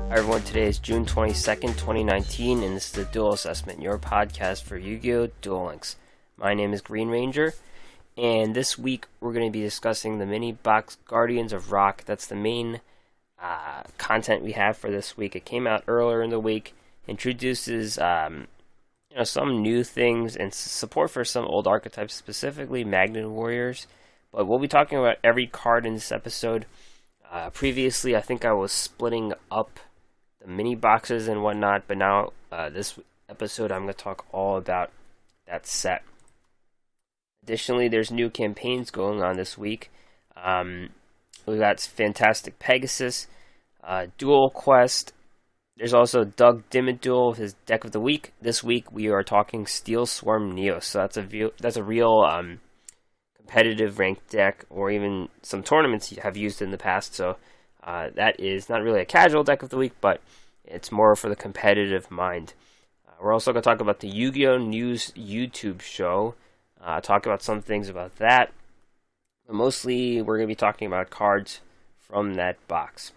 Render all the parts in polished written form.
Hi everyone, today is June 22nd, 2019, and this is the Duel Assessment, your podcast for Yu-Gi-Oh! Duel Links. My name is Green Ranger, and this week we're going to be discussing the MiniBOX Guardians of Rock. That's the main content we have for this week. It came out earlier in the week, introduces some new things and support for some old archetypes, specifically Magnet Warriors. But we'll be talking about every card in this episode. Previously, I think I was splitting up the mini boxes and whatnot, but now this episode I'm going to talk all about that set. Additionally, there's new campaigns going on this week. We've got Fantastic Pegasus, Duel Quest. There's also Doug Dimmitt Duel with his deck of the week. This week we are talking Steel Swarm Neo, so that's a real competitive ranked deck, or even some tournaments you have used in the past. So that is not really a casual deck of the week, but it's more for the competitive mind. We're also going to talk about the Yu-Gi-Oh! News YouTube show, talk about some things about that. But mostly, we're going to be talking about cards from that box.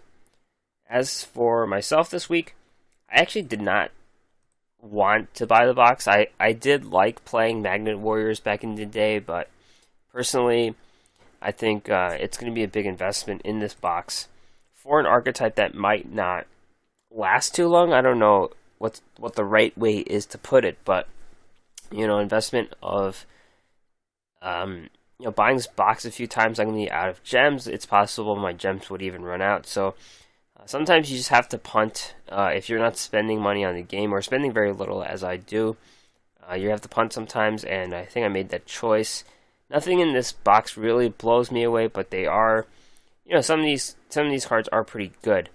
As for myself this week, I actually did not want to buy the box. I did like playing Magnet Warriors back in the day, but personally, I think it's going to be a big investment in this box for an archetype that might not last too long. I don't know what the right way is to put it, but investment of buying this box a few times, I'm going to be out of gems. It's possible my gems would even run out. So sometimes you just have to punt if you're not spending money on the game, or spending very little, as I do. You have to punt sometimes, and I think I made that choice. Nothing in this box really blows me away, but they are, some of these cards are pretty good.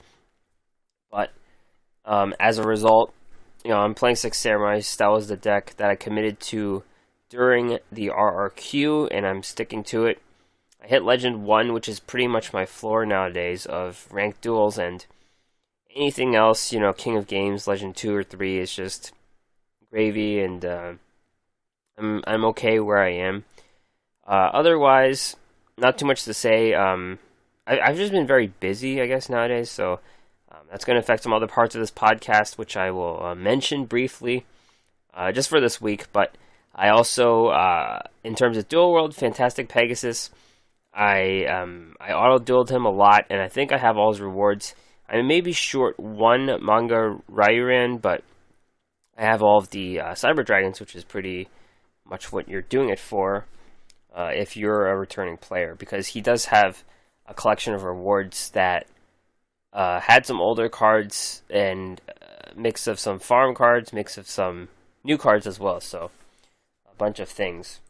But as a result, I'm playing Six Samurais. That was the deck that I committed to during the RRQ, and I'm sticking to it. I hit Legend 1, which is pretty much my floor nowadays of ranked duels, and anything else, King of Games, Legend 2 or 3 is just gravy, and I'm okay where I am. Otherwise, not too much to say. I've just been very busy, I guess, nowadays, so that's going to affect some other parts of this podcast, which I will mention briefly just for this week. But I also, in terms of Duel World, Fantastic Pegasus, I auto-dueled him a lot, and I think I have all his rewards. I may be short one manga Ryuran, but I have all of the Cyber Dragons, which is pretty much what you're doing it for if you're a returning player, because he does have a collection of rewards that had some older cards and mix of some farm cards, mix of some new cards as well, so a bunch of things.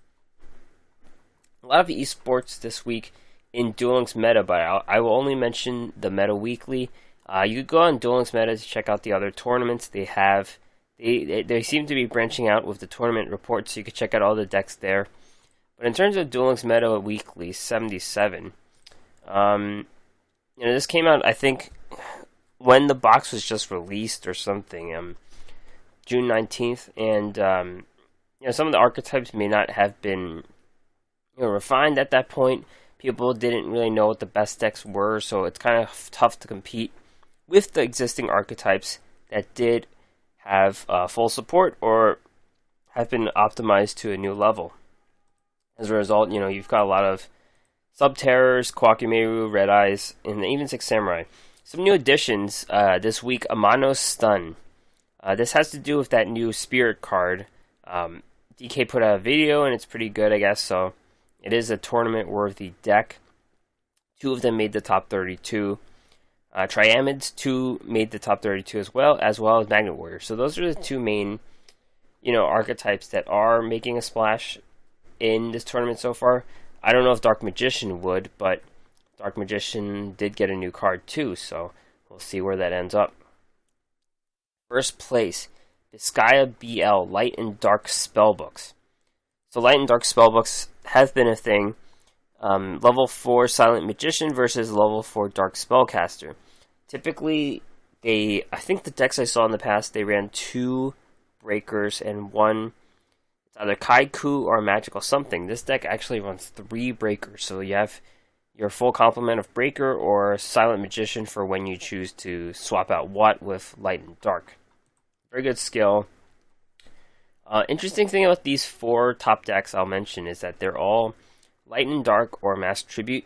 A lot of esports this week in Duel Links Meta, but I will only mention the Meta Weekly. You could go on Duel Links Meta to check out the other tournaments they have. They seem to be branching out with the tournament reports, so you can check out all the decks there. But in terms of Duel Links Meta Weekly 77, this came out, I think, when the box was just released or something, June 19th, and some of the archetypes may not have been refined at that point. People didn't really know what the best decks were, so it's kind of tough to compete with the existing archetypes that did have full support or have been optimized to a new level. As a result, you've got a lot of Sub-Terrors, Kwakimeru, Red Eyes, and even Six Samurai. Some new additions this week, Amano Stun. This has to do with that new Spirit card. DK put out a video, and it's pretty good, I guess, so it is a tournament-worthy deck. 2 of them made the top 32. Triamids, 2 made the top 32 as well as Magnet Warrior. So those are the 2 main, archetypes that are making a splash in this tournament so far. I don't know if Dark Magician would, but Dark Magician did get a new card too, so we'll see where that ends up. First place, Vizcaya BL, Light and Dark Spellbooks. So Light and Dark Spellbooks has been a thing. Level 4 Silent Magician versus level 4 Dark Spellcaster. Typically, I think the decks I saw in the past, they ran 2 breakers and 1, it's either Kaiku or Magical Something. This deck actually runs 3 breakers, so you have your full complement of Breaker or Silent Magician for when you choose to swap out what with Light and Dark. Very good skill. Interesting thing about these 4 top decks I'll mention is that they're all Light and Dark or Mass Tribute,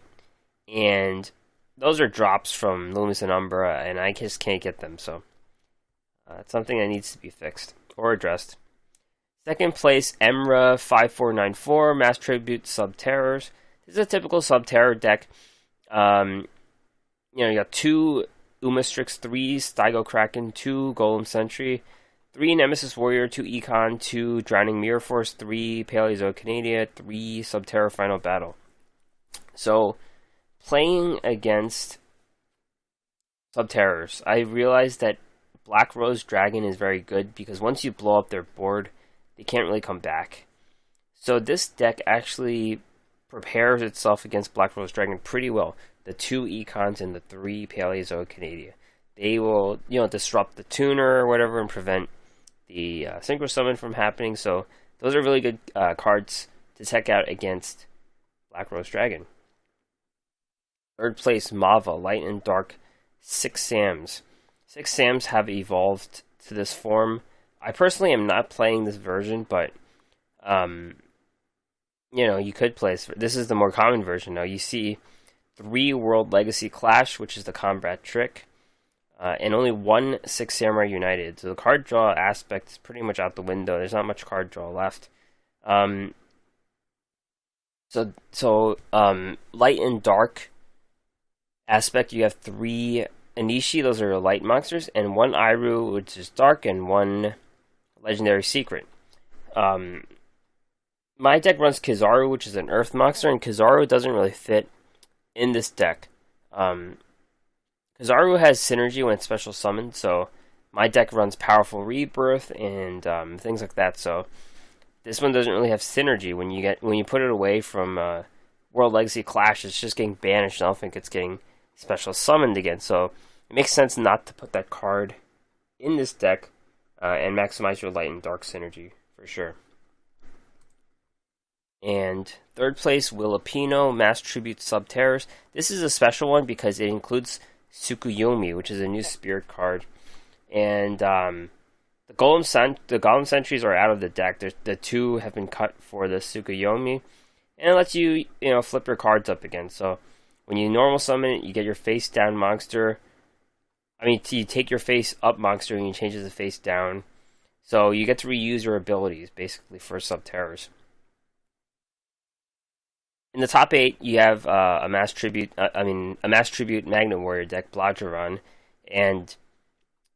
and those are drops from Luminous and Umbra, and I just can't get them, so it's something that needs to be fixed or addressed. Second place, Emra 5494, Mass Tribute Sub-Terrors. This is a typical Sub-Terror deck. You got 2 Umastrix, 3 Stygo Kraken, 2 Golem Sentry, 3 Nemesis Warrior, 2 Econ, 2 Drowning Mirror Force, 3 Paleozoicanedia, 3 Sub-Terror Final Battle. So, playing against Sub-Terrors, I realized that Black Rose Dragon is very good because once you blow up their board, they can't really come back. So this deck actually prepares itself against Black Rose Dragon pretty well. The 2 Econs and the 3 Paleozoicanedia. They will, disrupt the tuner or whatever and prevent the Synchro Summon from happening. So those are really good cards to check out against Black Rose Dragon. Third place, Mava, Light and Dark, 6 Sams. 6 Sams have evolved to this form. I personally am not playing this version, but, you could play this. This is the more common version now. You see 3 World Legacy Clash, which is the combat trick, and only 1 6 Samurai United. So the card draw aspect is pretty much out the window. There's not much card draw left. So Light and Dark aspect, you have 3 Anishi, those are light monsters, and 1 Iru, which is dark, and 1 Legendary Secret. My deck runs Kizaru, which is an earth monster, and Kizaru doesn't really fit in this deck. Kizaru has synergy when it's special summoned, so my deck runs Powerful Rebirth and things like that, so this one doesn't really have synergy. When you put it away from World Legacy Clash, it's just getting banished, and I don't think it's getting special summoned again, so it makes sense not to put that card in this deck and maximize your Light and Dark synergy for sure. And third place, Willipino, Mass Tribute Sub-Terrors. This is a special one because it includes Tsukuyomi, which is a new spirit card, and the Golem Sentries are out of the deck. The 2 have been cut for the Tsukuyomi, and it lets you flip your cards up again. So when you normal summon it, you get your face down monster. You take your face up monster and you change it to face down. So you get to reuse your abilities, basically, for Sub-Terrors. In the top 8, you have a Mass Tribute Magnet Warrior deck, Blajiran. And,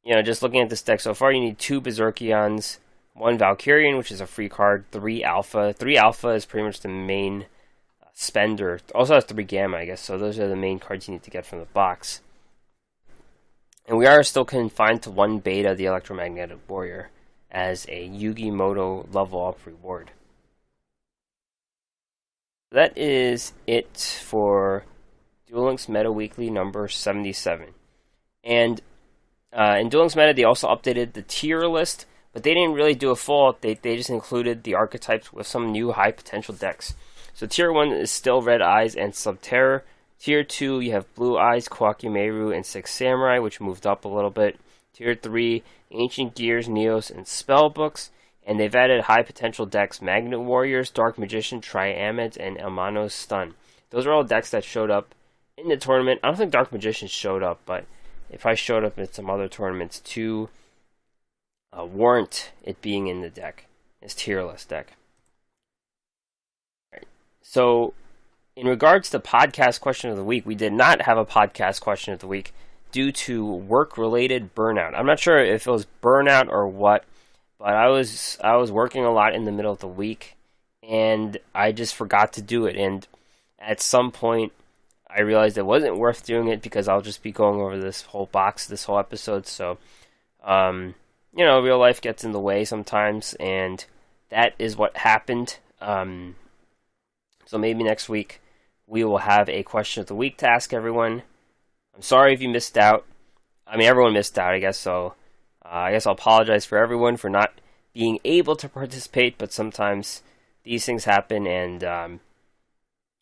just looking at this deck so far, you need 2 Berserkions, 1 Valkyrian, which is a free card, 3 Alpha. 3 Alpha is pretty much the main spender. Also has 3 Gamma, I guess, so those are the main cards you need to get from the box. And we are still confined to 1 Beta, the Electromagnetic Warrior, as a Yugi Moto level up reward. That is it for Duel Links Meta Weekly number 77. And in Duel Links Meta, they also updated the tier list, but they didn't really do a full update. They just included the archetypes with some new high potential decks. So tier 1 is still Red Eyes and Sub-Terror. Tier 2, you have Blue Eyes, Kwakimeru, and 6 Samurai, which moved up a little bit. Tier 3, Ancient Gears, Neos, and Spellbooks. And they've added high potential decks, Magnet Warriors, Dark Magician, Triamid, and Elmano's Stun. Those are all decks that showed up in the tournament. I don't think Dark Magician showed up, but it probably showed up in some other tournaments to warrant it being in the deck, this tier list deck. All right. So, in regards to podcast question of the week, we did not have a podcast question of the week due to work-related burnout. I'm not sure if it was burnout or what, but I was working a lot in the middle of the week, and I just forgot to do it. And at some point, I realized it wasn't worth doing it because I'll just be going over this whole box, this whole episode. So, real life gets in the way sometimes, and that is what happened. So maybe next week we will have a question of the week to ask everyone. I'm sorry if you missed out. Everyone missed out, I guess, so I guess I'll apologize for everyone for not being able to participate, but sometimes these things happen, and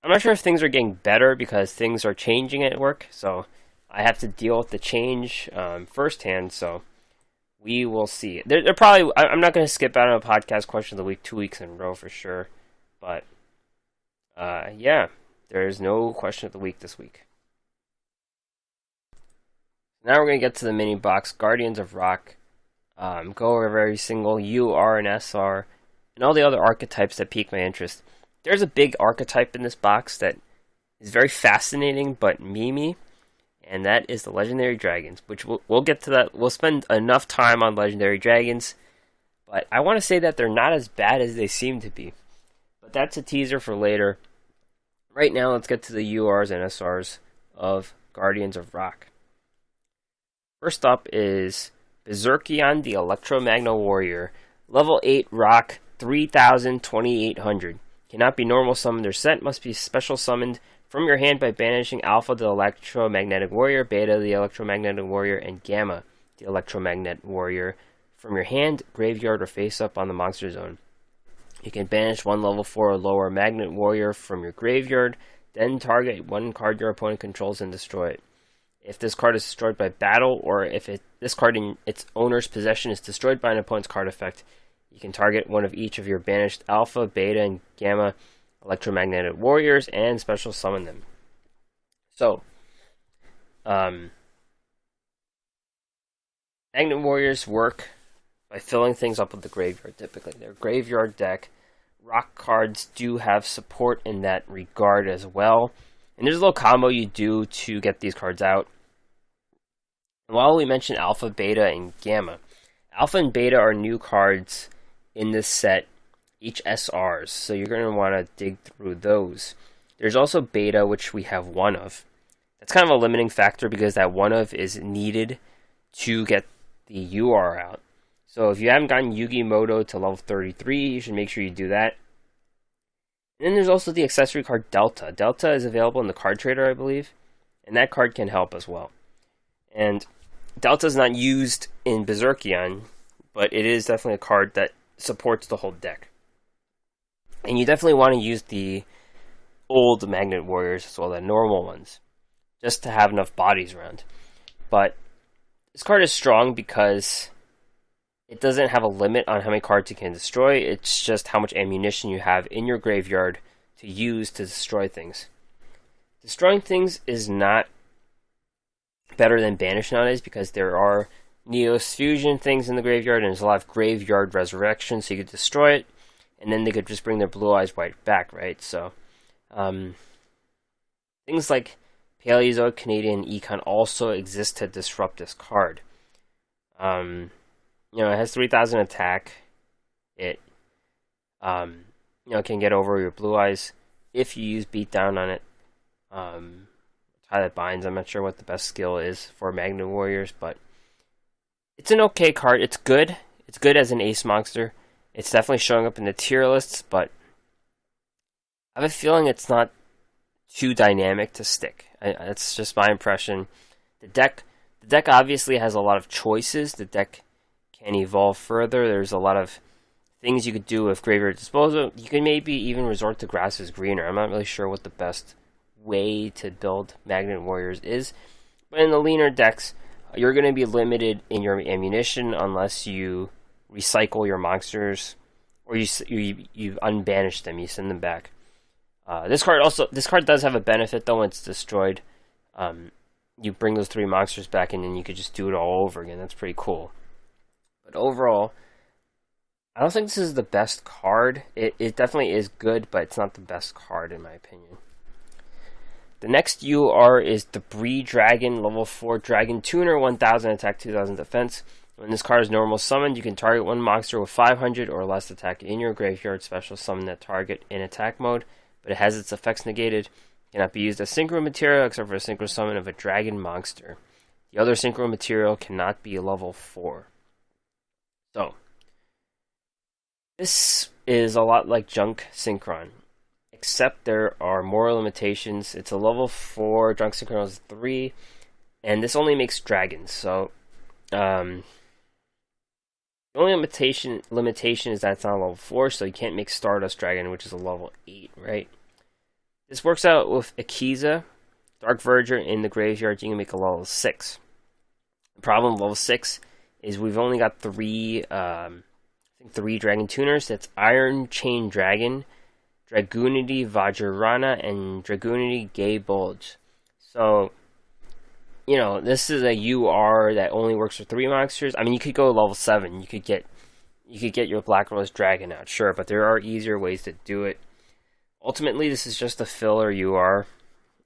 I'm not sure if things are getting better because things are changing at work, so I have to deal with the change firsthand. So we will see. They're probably. I'm not going to skip out on a podcast question of the week 2 weeks in a row for sure, but yeah, there is no question of the week this week. Now we're going to get to the mini box Guardians of Rock. Go over every single U, R, and SR, and all the other archetypes that pique my interest. There's a big archetype in this box that is very fascinating but memey, and that is the Legendary Dragons, which we'll get to that. We'll spend enough time on Legendary Dragons, but I want to say that they're not as bad as they seem to be. But that's a teaser for later. Right now, let's get to the URs and SRs of Guardians of Rock. First up is Berserkion, the Electromagno Warrior. Level 8 Rock, 3,2800. Cannot be normal summoned or sent, must be special summoned from your hand by banishing Alpha, the Electromagnetic Warrior, Beta, the Electromagnetic Warrior, and Gamma, the Electromagnetic Warrior, from your hand, graveyard, or face up on the monster zone. You can banish one level 4 or lower Magnet Warrior from your graveyard, then target one card your opponent controls and destroy it. If this card is destroyed by battle, or if this card in its owner's possession is destroyed by an opponent's card effect, you can target one of each of your banished Alpha, Beta, and Gamma Electromagnetic Warriors and special summon them. So, Magnet Warriors work by filling things up with the graveyard, typically. Their graveyard deck. Rock cards do have support in that regard as well. And there's a little combo you do to get these cards out. While we mentioned Alpha, Beta, and Gamma, Alpha and Beta are new cards in this set, each SRs, so you're going to want to dig through those. There's also Beta, which we have one of. That's kind of a limiting factor because that one of is needed to get the UR out. So if you haven't gotten Yugioh to level 33, you should make sure you do that. And then there's also the accessory card Delta. Delta is available in the card trader, I believe, and that card can help as well. And Delta is not used in Berserkion, but it is definitely a card that supports the whole deck. And you definitely want to use the old Magnet Warriors as well, the normal ones, just to have enough bodies around. But this card is strong because it doesn't have a limit on how many cards you can destroy. It's just how much ammunition you have in your graveyard to use to destroy things. Destroying things is not better than Banish nowadays because there are Neos Fusion things in the graveyard and there's a lot of graveyard resurrection, so you could destroy it and then they could just bring their Blue Eyes White back, right? So things like Paleozoic, Canadian, Econ also exist to disrupt this card. It has 3,000 attack. It can get over your Blue Eyes if you use Beatdown on it. Tie that binds. I'm not sure what the best skill is for Magnet Warriors, but it's an okay card. It's good. It's good as an ace monster. It's definitely showing up in the tier lists, but I have a feeling it's not too dynamic to stick. That's just my impression. The deck obviously has a lot of choices. The deck can evolve further. There's a lot of things you could do with Graveyard Disposal. You can maybe even resort to Grass is Greener. I'm not really sure what the best way to build Magnet Warriors is. But in the leaner decks, you're going to be limited in your ammunition unless you recycle your monsters or you unbanish them, you send them back. This card does have a benefit though when it's destroyed. You bring those 3 monsters back and then you could just do it all over again. That's pretty cool. But overall, I don't think this is the best card. It definitely is good, but it's not the best card in my opinion. The next UR is Debris Dragon, level 4 Dragon Tuner, 1000 attack, 2000 defense. When this card is normal summoned, you can target one monster with 500 or less attack in your graveyard, special summon that target in attack mode, but it has its effects negated. It cannot be used as synchro material except for a synchro summon of a dragon monster. The other synchro material cannot be level 4. So, this is a lot like Junk Synchron, except there are more limitations. It's a level 4, Junk Synchron is 3, and this only makes dragons. So, the only limitation is that it's not a level 4, so you can't make Stardust Dragon, which is a level 8, right? This works out with Akiza, Dark Verger in the graveyard. You can make a level 6. The problem with level 6 is we've only got three Dragon Tuners. That's Iron Chain Dragon, Dragoonity Vajrana, and Dragoonity Gay Bulge. So, this is a UR that only works for 3 monsters. I mean, you could go level 7. You could get your Black Rose Dragon out, sure, but there are easier ways to do it. Ultimately, this is just a filler UR.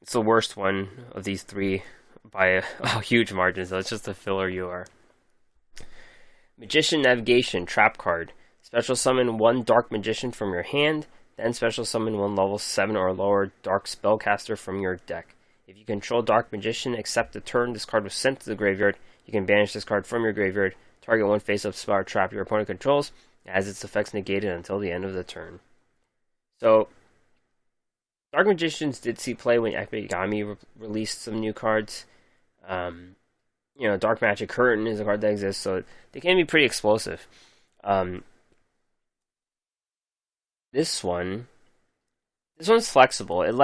It's the worst one of these 3 by a huge margin, so it's just a filler UR. Magician Navigation, trap card. Special summon 1 Dark Magician from your hand, then special summon 1 level 7 or lower Dark Spellcaster from your deck. If you control Dark Magician, except the turn this card was sent to the graveyard, you can banish this card from your graveyard, target 1 face-up spell or trap your opponent controls, as its effects negated until the end of the turn. So, Dark Magicians did see play when Epigami released some new cards. Dark Magic Curtain is a card that exists, so they can be pretty explosive. This one's flexible. It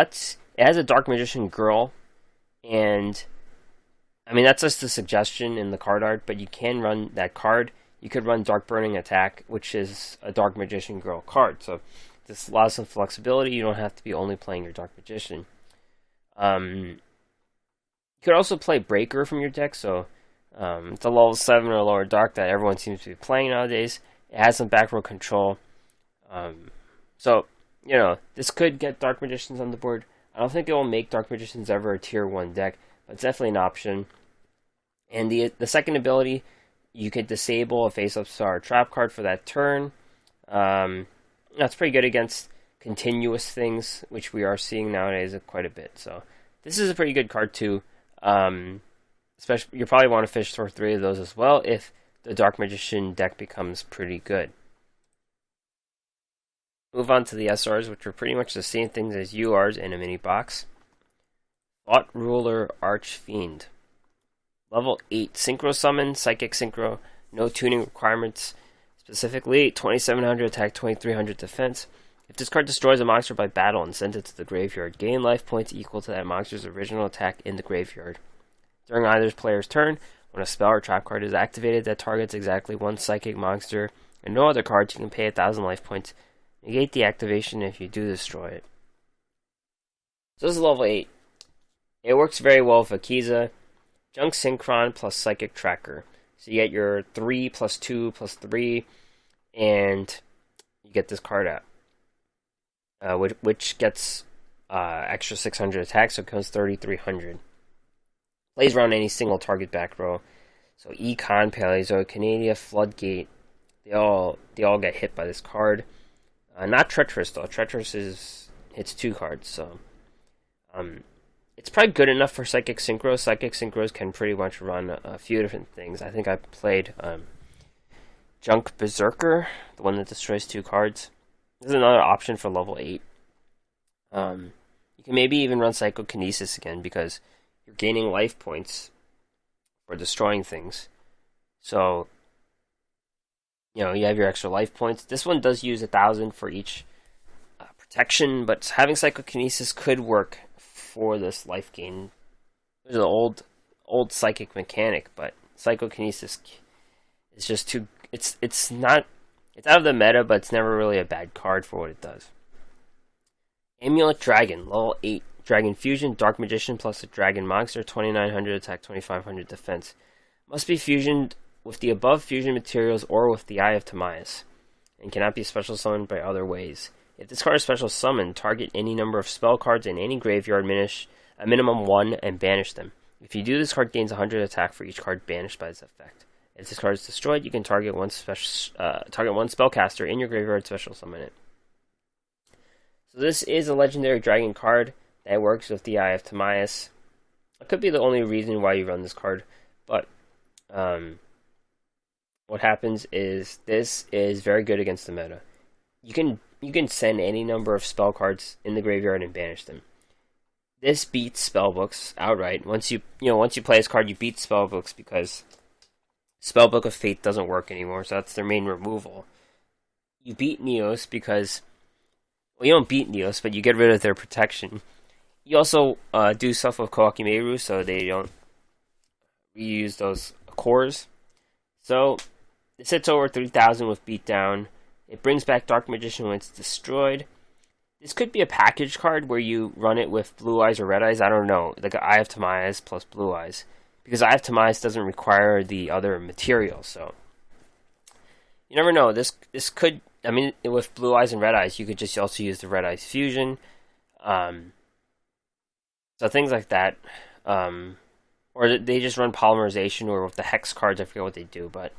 has a Dark Magician girl, and I mean that's just a suggestion in the card art, but you can run that card. You could run Dark Burning Attack, which is a Dark Magician girl card. So this allows some flexibility. You don't have to be only playing your Dark Magician. You could also play Breaker from your deck, so it's a level 7 or lower Dark that everyone seems to be playing nowadays. It has some back row control. So, this could get Dark Magicians on the board. I don't think it will make Dark Magicians ever a tier 1 deck, but it's definitely an option. And the second ability, you could disable a face-up star trap card for that turn. That's pretty good against continuous things, which we are seeing nowadays quite a bit. So this is a pretty good card too. Especially, you probably want to fish for 3 of those as well if the Dark Magician deck becomes pretty good. Move on to the SRs, which are pretty much the same things as URs in a MiniBOX. Thought Ruler Archfiend. Level 8 Synchro Summon, Psychic Synchro, no tuning requirements. Specifically, 2700 attack, 2300 defense. If this card destroys a monster by battle and sends it to the graveyard, gain life points equal to that monster's original attack in the graveyard. During either player's turn, when a spell or trap card is activated that targets exactly 1 psychic monster and no other cards, you can pay 1000 life points. Negate the activation if you do destroy it. So this is level 8. It works very well with Akiza, Junk Synchron plus Psychic Tracker. So you get your 3 plus 2 plus 3, and you get this card out. Which gets extra 600 attack, so it comes 3300. Plays around any single target back row. So Econ, Paleozoic, Canadia, Floodgate, they all get hit by this card. Not Treacherous though. Treacherous hits 2 cards, so it's probably good enough for Psychic Synchros. Psychic Synchros can pretty much run a few different things. I think I played Junk Berserker, the one that destroys 2 cards. This is another option for level 8. You can maybe even run Psychokinesis again because you're gaining life points for destroying things. So, you have your extra life points. This one does use 1000 for each protection, but having Psychokinesis could work for this life gain. There's an old psychic mechanic, but Psychokinesis is just too. It's out of the meta, but it's never really a bad card for what it does. Amulet Dragon, level 8. Dragon Fusion, Dark Magician plus a Dragon Monster, 2900 attack, 2500 defense. Must be fusioned with the above fusion materials or with the Eye of Timaeus, and cannot be special summoned by other ways. If this card is special summoned, target any number of spell cards in any graveyard, a minimum 1, and banish them. If you do, this card gains 100 attack for each card banished by this effect. If this card is destroyed, you can target one spellcaster in your graveyard, special summon it. So this is a legendary dragon card that works with the Eye of Timaeus. It could be the only reason why you run this card, but what happens is this is very good against the meta. You can send any number of spell cards in the graveyard and banish them. This beats spellbooks outright. Once you play this card, you beat spellbooks because Spellbook of Fate doesn't work anymore, so that's their main removal. You beat Neos because, well, you don't beat Neos, but you get rid of their protection. You also do stuff with Koakimeru, so they don't reuse those cores. So it sits over 3,000 with beatdown. It brings back Dark Magician when it's destroyed. This could be a package card where you run it with Blue Eyes or Red Eyes. I don't know. Like Eye of Timaeus plus Blue Eyes. Because Eye of Timaeus doesn't require the other material, so you never know. This could, I mean, with Blue Eyes and Red Eyes, you could just also use the Red Eyes Fusion. So things like that. Or they just run polymerization, or with the Hex cards, I forget what they do, but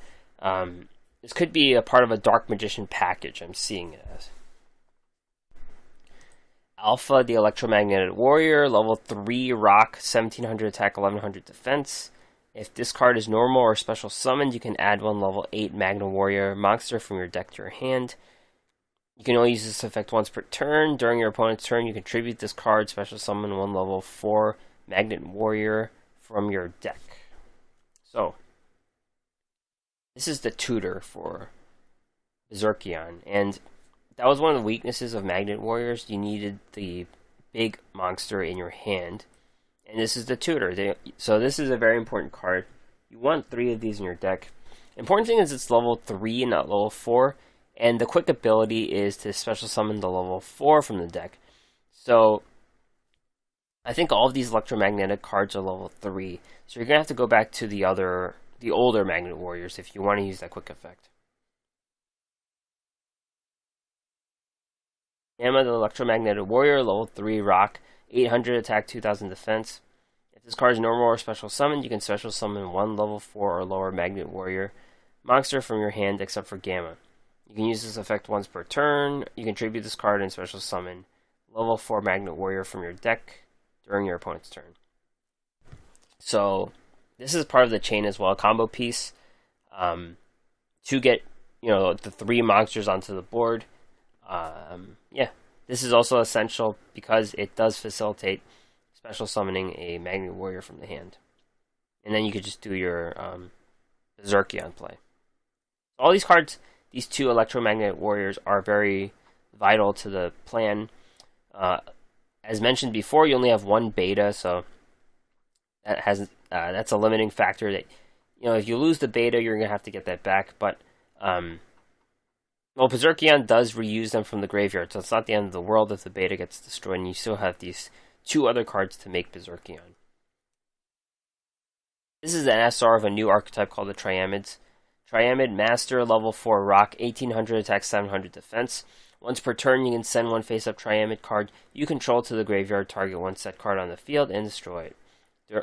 this could be a part of a Dark Magician package, I'm seeing it as. Alpha, the Electromagnetic Warrior, level 3 rock, 1700 attack, 1100 defense. If this card is normal or special summoned, you can add one level 8 Magna Warrior monster from your deck to your hand. You can only use this effect once per turn. During your opponent's turn, you contribute this card, special summon one level 4 Magnet Warrior from your deck. So, this is the tutor for Berserkion, and that was one of the weaknesses of Magnet Warriors. You needed the big monster in your hand. And this is the tutor. So this is a very important card. You want 3 of these in your deck. Important thing is it's level 3 and not level 4. And the quick ability is to special summon the level 4 from the deck. So I think all of these electromagnetic cards are level 3. So you're going to have to go back to the older Magnet Warriors if you want to use that quick effect. Gamma, the Electromagnetic Warrior, level 3 rock, 800 attack, 2000 defense. If this card is normal or special summoned, you can special summon one level 4 or lower Magnet Warrior monster from your hand except for Gamma. You can use this effect once per turn. You can tribute this card and special summon level 4 Magnet Warrior from your deck during your opponent's turn. So this is part of the chain as well, a combo piece to get the 3 monsters onto the board. This is also essential because it does facilitate special summoning a Magnet Warrior from the hand. And then you could just do your Berserkion play. All these cards, these 2 Electromagnetic Warriors, are very vital to the plan. As mentioned before, you only have 1 beta, so that's a limiting factor. That if you lose the beta, you're going to have to get that back. But Berserkion does reuse them from the graveyard, so it's not the end of the world if the beta gets destroyed, and you still have these 2 other cards to make Berserkion. This is an SR of a new archetype called the Triamids. Triamid Master, level 4 rock, 1800 attack, 700 defense. Once per turn, you can send one face-up Triamid card you control to the graveyard, target one set card on the field, and destroy it.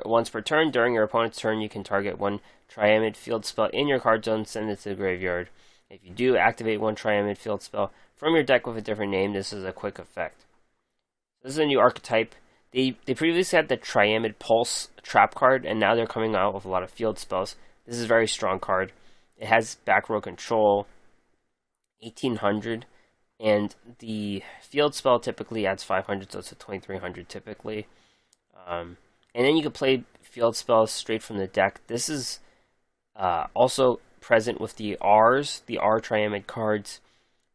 Once per turn, during your opponent's turn, you can target one Triamid field spell in your card zone, send it to the graveyard. If you do, activate one Triamid field spell from your deck with a different name. This is a quick effect. This is a new archetype. They previously had the Triamid Pulse trap card, and now they're coming out with a lot of field spells. This is a very strong card. It has back row control, 1800, and the field spell typically adds 500, so it's a 2300 typically. And then you can play field spells straight from the deck. This is also present with the R Triamid cards,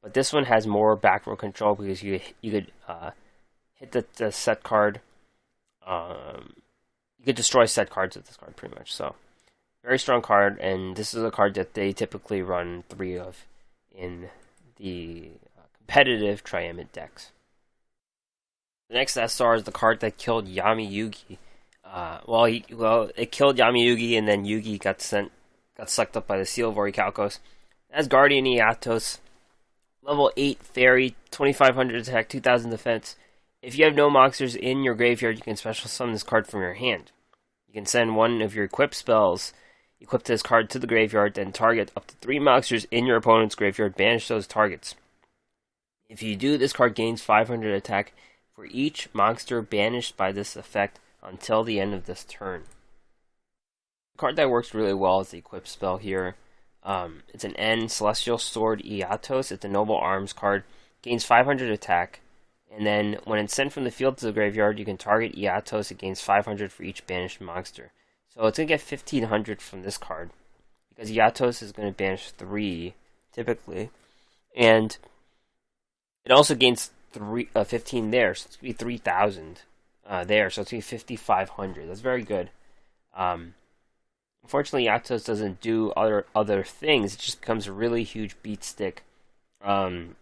but this one has more back row control because you could hit the set card. You could destroy set cards with this card pretty much. So very strong card, and this is a card that they typically run 3 of in the competitive Triamid decks. The next SR is the card that killed Yami Yugi. It killed Yami Yugi, and then Yugi got sucked up by the Seal of Orichalcos. That's Guardian Eatos, level 8 fairy, 2500 attack, 2000 defense. If you have no monsters in your graveyard, you can special summon this card from your hand. You can send one of your equip spells equipped to this card to the graveyard, then target up to 3 monsters in your opponent's graveyard, banish those targets. If you do, this card gains 500 attack for each monster banished by this effect until the end of this turn. The card that works really well is the equip spell here. It's an N, Celestial Sword Eatos. It's a Noble Arms card. Gains 500 attack. And then when it's sent from the field to the graveyard, you can target Eatos. It gains 500 for each banished monster. So it's going to get 1500 from this card, because Eatos is going to banish 3, typically. And it also gains 15 there, so it's going to be 3000 there, so it's going to be 5,500. That's very good. Unfortunately, Yatos doesn't do other things. It just becomes a really huge beat stick. Um,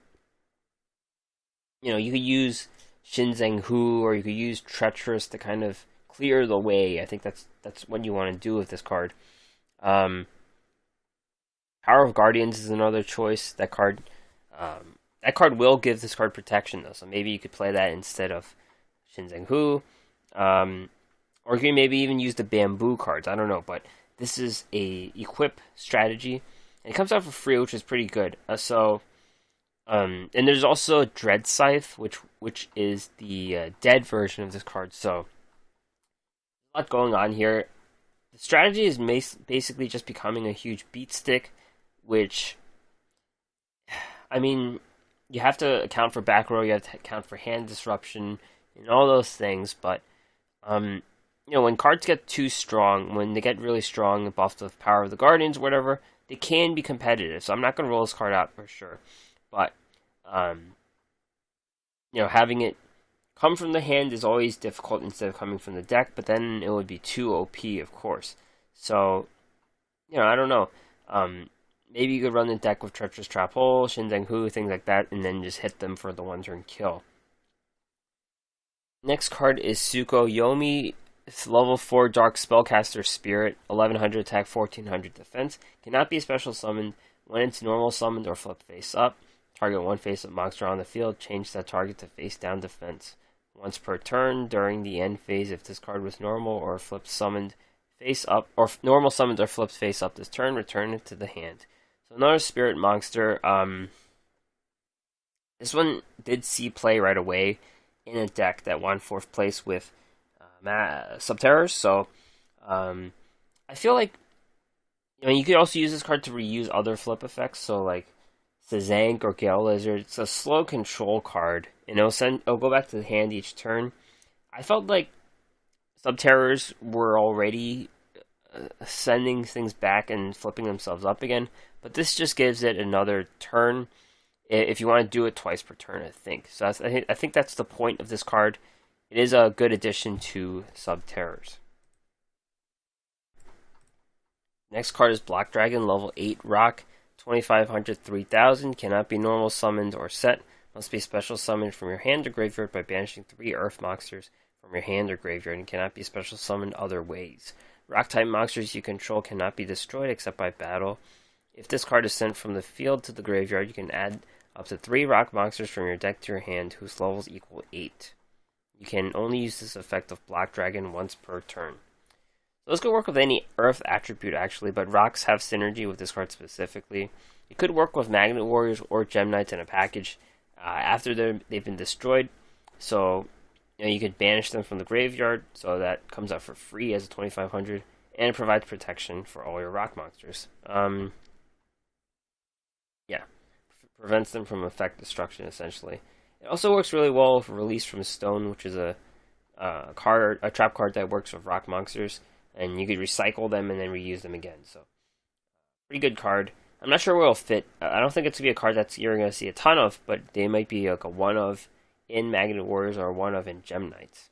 you could use Shinzeng Hu, or you could use Treacherous to kind of clear the way. I think that's what you want to do with this card. Um, Power of Guardians is another choice. That card will give this card protection though, so maybe you could play that instead of Shinzeng Hu. Or you can maybe even use the bamboo cards. I don't know, but this is a equip strategy, and it comes out for free, which is pretty good. And there's also Dread Scythe, which is the dead version of this card. So a lot going on here. The strategy is basically just becoming a huge beat stick, which, I mean, you have to account for back row, you have to account for hand disruption, and all those things. But when cards get too strong, when they get really strong, buffed with Power of the Guardians, whatever, they can be competitive. So I'm not going to roll this card out for sure. But having it come from the hand is always difficult instead of coming from the deck, but then it would be too OP, of course. So, I don't know. Maybe you could run the deck with Treacherous Trap Hole, Shinzeng Hu, things like that, and then just hit them for the one-turn kill. Next card is Suko Yomi. It's level 4 Dark Spellcaster Spirit, 1100 attack, 1400 defense. Cannot be special summoned. When it's normal summoned or flipped face up, target one face-up monster on the field, change that target to face-down defense. Once per turn during the end phase, if this card was normal or flipped summoned face up, or normal summoned or flipped face up this turn, return it to the hand. So another spirit monster. This one did see play right away in a deck that won 4th place with Subterrors. So I feel like you could also use this card to reuse other flip effects. So like Sazank or Gale Lizard. It's a slow control card, and it'll go back to the hand each turn. I felt like Subterrors were already sending things back and flipping themselves up again, but this just gives it another turn if you want to do it twice per turn, I think. So I think that's the point of this card. It is a good addition to Subterrors. Next card is Black Dragon, level 8 Rock, 2500, 3000. Cannot be normal summoned or set. Must be special summoned from your hand or graveyard by banishing 3 Earth monsters from your hand or graveyard, and cannot be special summoned other ways. Rock-type monsters you control cannot be destroyed except by battle. If this card is sent from the field to the graveyard, you can add up to 3 rock monsters from your deck to your hand whose levels equal 8. You can only use this effect of Black Dragon once per turn. So this could work with any Earth attribute actually, but rocks have synergy with this card specifically. It could work with Magnet Warriors or Gem Knights in a package after they've been destroyed. So you could banish them from the graveyard, so that comes out for free as a 2500, and it provides protection for all your rock monsters. Prevents them from effect destruction essentially. It also works really well with Release from Stone, which is a trap card that works with rock monsters, and you could recycle them and then reuse them again. So, pretty good card. I'm not sure where it'll fit. I don't think it's gonna be a card that you're gonna see a ton of, but they might be like a one of in Magnet Warriors or one of in Gem Knights.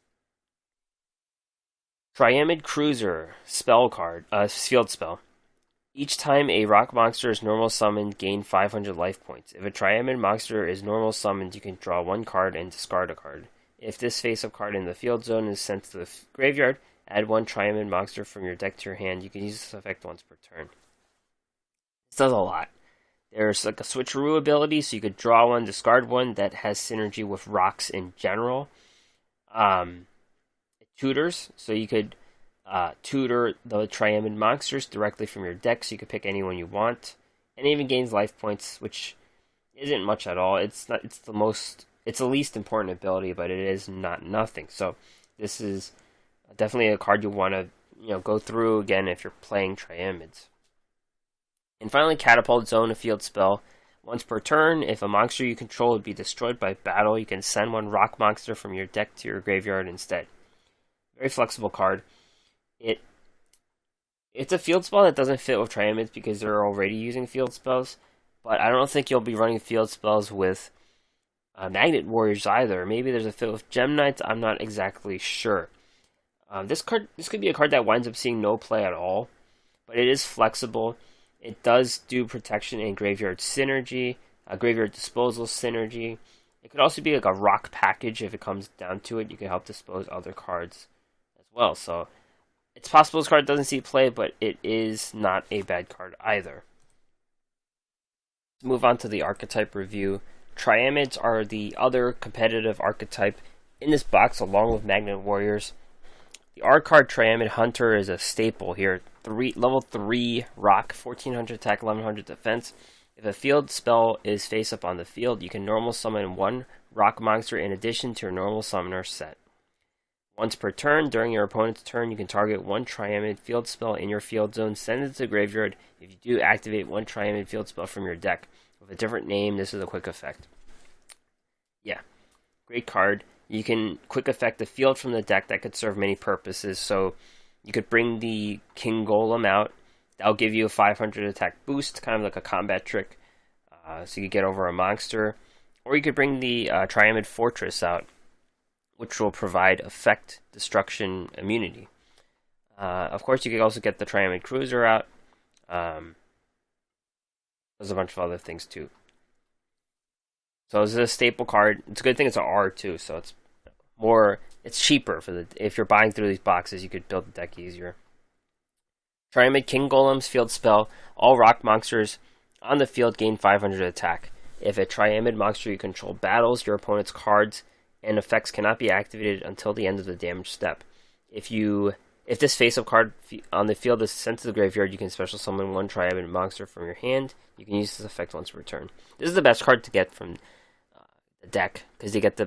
Triamid Cruiser spell card, field spell. Each time a rock monster is normal summoned, gain 500 life points. If a Triamid monster is normal summoned, you can draw 1 card and discard a card. If this face-up card in the field zone is sent to the graveyard, add 1 Triamid monster from your deck to your hand. You can use this effect once per turn. This does a lot. There's like a switcheroo ability, so you could draw 1, discard 1, that has synergy with rocks in general. It tutors, so you could tutor the Triamid monsters directly from your deck, so you can pick anyone you want. And it even gains life points, which isn't much at all. It's the least important ability, but it is not nothing. So this is definitely a card you want to go through again if you're playing Triamids. And finally, Catapult Zone, a field spell. Once per turn, if a monster you control would be destroyed by battle, you can send 1 rock monster from your deck to your graveyard instead. Very flexible card. It's a field spell that doesn't fit with Triamids because they're already using field spells, but I don't think you'll be running field spells with Magnet Warriors either. Maybe there's a fit with Gem Knights. I'm not exactly sure. This could be a card that winds up seeing no play at all, but it is flexible. It does do protection and graveyard synergy, graveyard disposal synergy. It could also be like a rock package if it comes down to it. You can help dispose other cards as well. So it's possible this card doesn't see play, but it is not a bad card either. Let's move on to the archetype review. Triamids are the other competitive archetype in this box, along with Magnet Warriors. The R card Triamid Hunter is a staple here. Level 3 rock, 1400 attack, 1100 defense. If a field spell is face up on the field, you can normal summon one rock monster in addition to your normal summoner set. Once per turn, during your opponent's turn, you can target one Triamid field spell in your field zone, send it to the graveyard. If you do, activate one Triamid field spell from your deck. With a different name, this is a quick effect. Yeah, great card. You can quick effect the field from the deck. That could serve many purposes. So you could bring the King Golem out. That'll give you a 500 attack boost, kind of like a combat trick. So you could get over a monster. Or you could bring the Triamid Fortress out, which will provide effect, destruction, immunity. Of course, you could also get the Triamid Cruiser out. There's a bunch of other things too. So this is a staple card. It's a good thing it's an R too, so it's cheaper if you're buying through these boxes, you could build the deck easier. Triamid King Golem's field spell. All rock monsters on the field gain 500 attack. If a Triamid monster you control battles, your opponent's cards and effects cannot be activated until the end of the damage step. If this face-up card on the field is sent to the graveyard, you can special summon one Triamid monster from your hand. You can use this effect once per turn. This is the best card to get from the deck because they get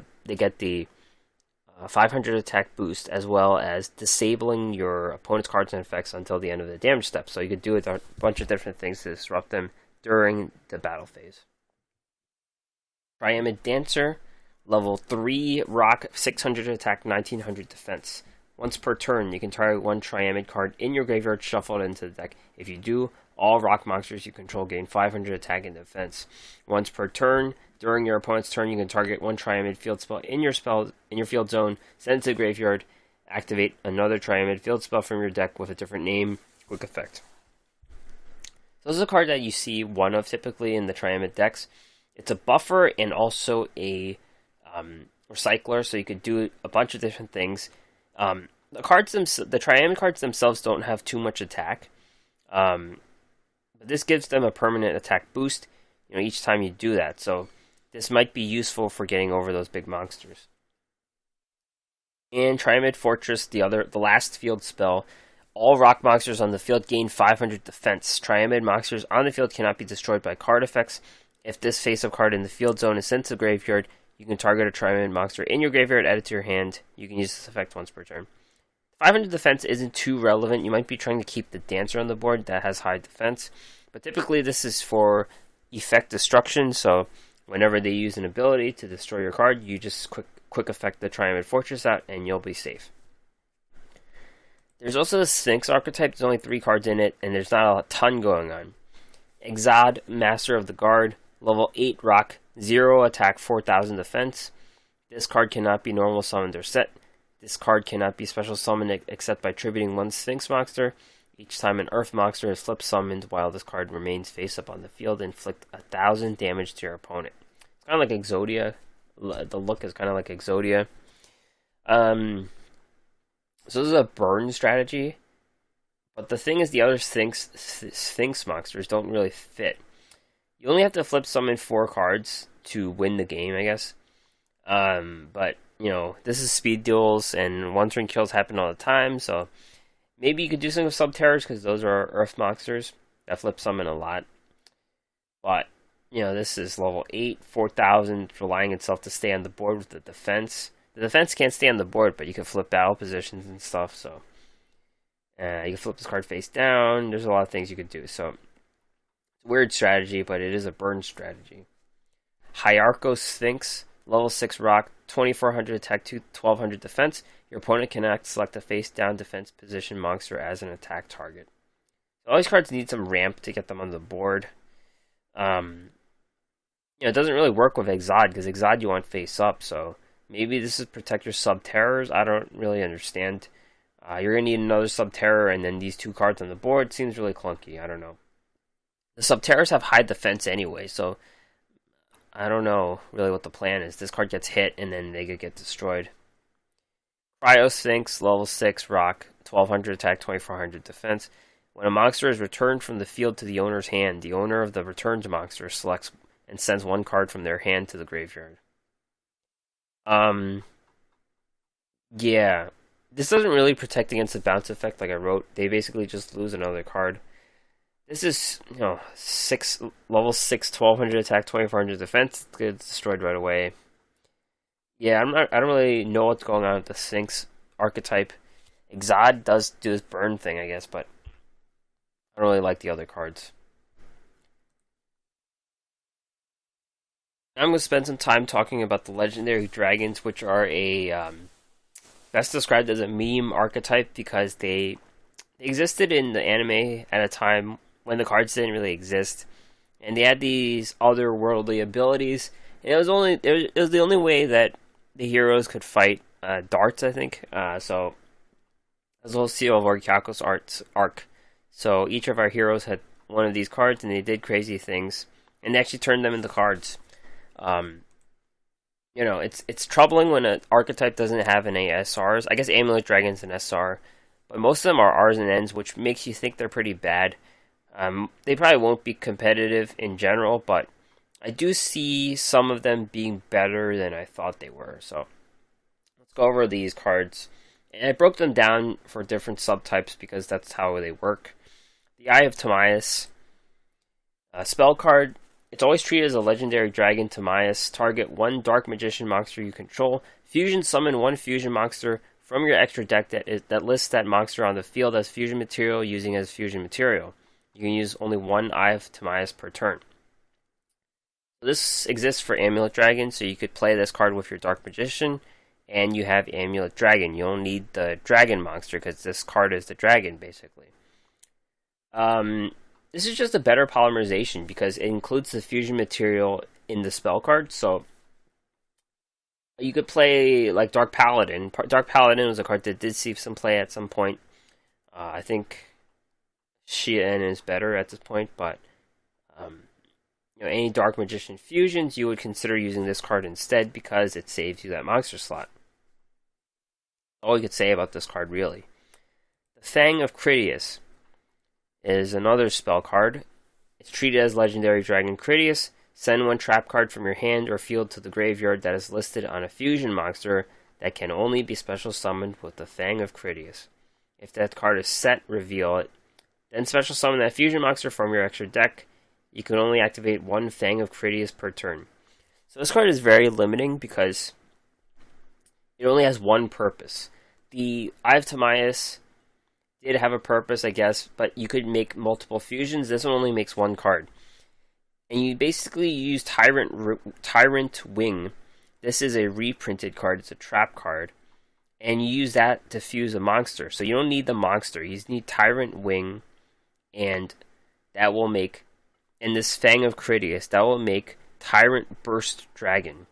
the 500 attack boost as well as disabling your opponent's cards and effects until the end of the damage step. So you could do a bunch of different things to disrupt them during the battle phase. Triamid Dancer, level 3 rock, 600 attack, 1900 defense. Once per turn, you can target one Triamid card in your graveyard, shuffle it into the deck. If you do, all rock monsters you control gain 500 attack and defense. Once per turn, during your opponent's turn, you can target one Triamid field spell in your field zone, send it to the graveyard, activate another Triamid field spell from your deck with a different name, quick effect. So this is a card that you see one of typically in the Triamid decks. It's a buffer and also a recycler, so you could do a bunch of different things. The Triamid cards themselves don't have too much attack, but this gives them a permanent attack boost, each time you do that. So this might be useful for getting over those big monsters. And Triamid Fortress, the last field spell. All rock monsters on the field gain 500 defense. Triamid monsters on the field cannot be destroyed by card effects. If this face-up card in the field zone is sent to the graveyard, you can target a Triamid monster in your graveyard, add it to your hand. You can use this effect once per turn. 500 defense isn't too relevant. You might be trying to keep the Dancer on the board that has high defense. But typically this is for effect destruction, so whenever they use an ability to destroy your card, you just quick effect the Triamid Fortress out and you'll be safe. There's also the Sphinx archetype. There's only 3 cards in it, and there's not a ton going on. Exod, Master of the Guard, level 8 rock, 0 attack, 4000 defense. This card cannot be normal summoned or set. This card cannot be special summoned except by tributing one Sphinx monster. Each time an Earth monster is flip summoned while this card remains face up on the field, inflict 1000 damage to your opponent. It's kind of like Exodia. The look is kind of like Exodia. So this is a burn strategy. But the thing is, the other Sphinx monsters don't really fit. You only have to flip summon 4 cards to win the game, I guess. But, this is speed duels, and one-turn kills happen all the time, so maybe you could do something with Subterrors, because those are Earth monsters that flip summon a lot. But, this is level 8, 4000, relying itself to stay on the board with the defense. The defense can't stay on the board, but you can flip battle positions and stuff, so you can flip this card face down. There's a lot of things you could do, so it's a weird strategy, but it is a burn strategy. Hierarcho Sphinx, level 6 rock, 2400 attack, 1200 defense. Your opponent cannot select a face down defense position monster as an attack target. So all these cards need some ramp to get them on the board. It doesn't really work with Exod because Exod you want face up. So maybe this is protect your sub terrors. I don't really understand. You're gonna need another sub terror, and then these two cards on the board seems really clunky. I don't know. The sub terrors have high defense anyway, so I don't know really what the plan is. This card gets hit, and then they could get destroyed. Cryo Sphinx, level 6 rock, 1200 attack, 2400 defense. When a monster is returned from the field to the owner's hand, the owner of the returned monster selects and sends one card from their hand to the graveyard. Yeah. This doesn't really protect against the bounce effect like I wrote. They basically just lose another card. This is, level 6, 1200 attack, 2400 defense. It gets destroyed right away. Yeah, I don't really know what's going on with the Sphinx archetype. Exod does do this burn thing, I guess, but I don't really like the other cards. I'm going to spend some time talking about the legendary dragons, which are best described as a meme archetype because they existed in the anime at a time when the cards didn't really exist, and they had these otherworldly abilities. And it was the only way that the heroes could fight darts, I think. So as we'll see over Kyako's arc. So each of our heroes had one of these cards, and they did crazy things, and they actually turned them into cards. It's troubling when an archetype doesn't have any SRs. I guess Amulet Dragon's an SR, but most of them are Rs and Ns, which makes you think they're pretty bad. They probably won't be competitive in general, but I do see some of them being better than I thought they were. So let's go over these cards. And I broke them down for different subtypes because that's how they work. The Eye of Timaeus. Spell card. It's always treated as a legendary dragon. Timaeus. Target one Dark Magician monster you control. Fusion summon one fusion monster from your extra deck that lists that monster on the field as fusion material using as fusion material. You can use only one Eye of Timaeus per turn. This exists for Amulet Dragon, so you could play this card with your Dark Magician, and you have Amulet Dragon. You don't need the Dragon monster, because this card is the Dragon, basically. This is just a better polymerization, because it includes the fusion material in the spell card, so you could play, like, Dark Paladin. Dark Paladin was a card that did see some play at some point. I think Shien is better at this point, but any Dark Magician fusions, you would consider using this card instead because it saves you that monster slot. All you could say about this card, really. The Fang of Critias is another spell card. It's treated as Legendary Dragon Critias. Send one trap card from your hand or field to the graveyard that is listed on a fusion monster that can only be special summoned with the Fang of Critias. If that card is set, reveal it. Then special summon that fusion monster from your extra deck. You can only activate one Fang of Critias per turn. So this card is very limiting because it only has one purpose. The Eye of Timaeus did have a purpose, I guess, but you could make multiple fusions. This one only makes one card. And you basically use Tyrant Wing. This is a reprinted card. It's a trap card. And you use that to fuse a monster. So you don't need the monster. You just need Tyrant Wing. And that will make... And this Fang of Critias, that will make Tyrant Burst Dragon.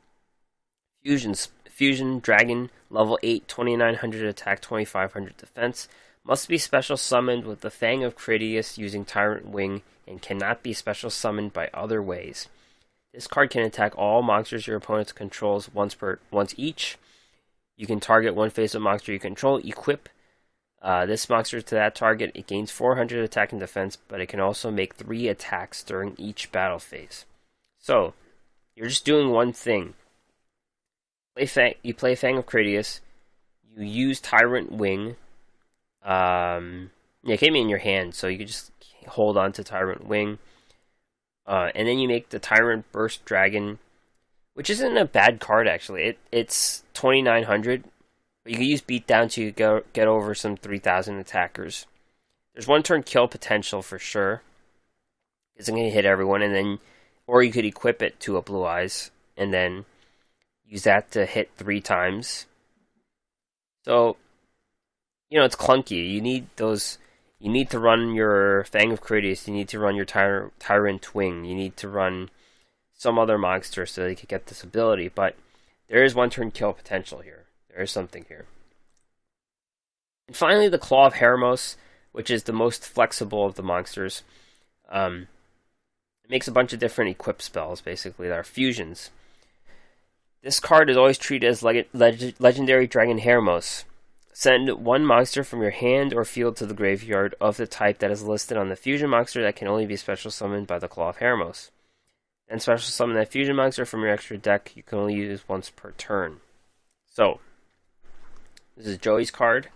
Fusion Dragon, level 8, 2900 attack, 2500 defense. Must be special summoned with the Fang of Critias using Tyrant Wing and cannot be special summoned by other ways. This card can attack all monsters your opponent controls once each. You can target one face-up monster you control, equip this monster to that target. It gains 400 attack and defense, but it can also make 3 attacks during each battle phase. So, you're just doing one thing. You play Fang of Critias, you use Tyrant Wing. It came in your hand, so you could just hold on to Tyrant Wing. And then you make the Tyrant Burst Dragon, which isn't a bad card, actually. It's 2900. But you can use Beatdown to get over some 3000 attackers. There's one turn kill potential for sure. It's going to hit everyone, or you could equip it to a Blue Eyes, and then use that to hit 3 times. So, it's clunky. You need to run your Fang of Critias. You need to run your Tyrant Wing. You need to run some other monster so they could get this ability, but there is one turn kill potential here. There is something here. And finally, the Claw of Hermos, which is the most flexible of the monsters. It makes a bunch of different equip spells, basically, that are fusions. This card is always treated as Legendary Dragon Hermos. Send one monster from your hand or field to the graveyard of the type that is listed on the fusion monster that can only be special summoned by the Claw of Hermos. Then special summon that fusion monster from your extra deck. You can only use once per turn. So, this is Joey's card.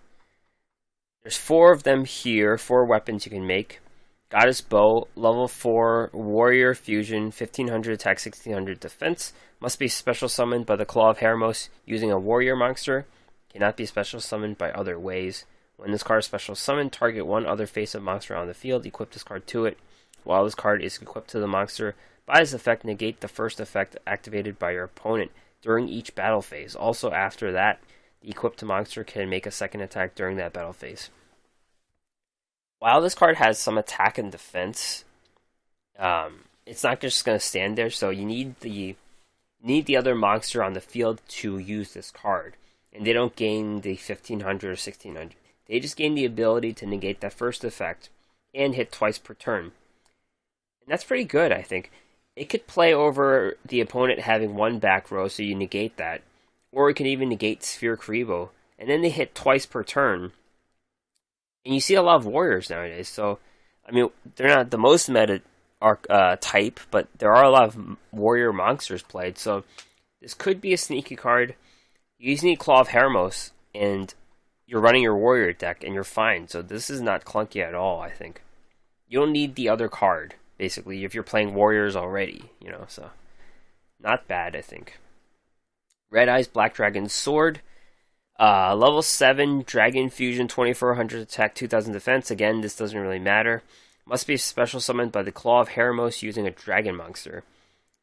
There's 4 of them here, 4 weapons you can make. Goddess Bow, level 4, Warrior Fusion, 1500 attack, 1600 defense. Must be special summoned by the Claw of Hermos using a Warrior monster. Cannot be special summoned by other ways. When this card is special summoned, target one other face-up monster on the field. Equip this card to it. While this card is equipped to the monster, by this effect, negate the first effect activated by your opponent during each battle phase. Also, after that, the equipped monster can make a second attack during that battle phase. While this card has some attack and defense, it's not just going to stand there. So you need the other monster on the field to use this card. And they don't gain the 1500 or 1600. They just gain the ability to negate that first effect and hit twice per turn. And that's pretty good, I think. It could play over the opponent having one back row, so you negate that. Or it can even negate Sphere Karibo. And then they hit twice per turn. And you see a lot of warriors nowadays. So, I mean, they're not the most meta type, but there are a lot of warrior monsters played. So, this could be a sneaky card. You just need Claw of Hermos, and you're running your warrior deck, and you're fine. So this is not clunky at all, I think. You don't need the other card, basically, if you're playing warriors already, so not bad, I think. Red Eyes Black Dragon Sword, level 7, Dragon Fusion, 2400 attack, 2000 defense. Again, this doesn't really matter. Must be special summoned by the Claw of Hermos using a dragon monster.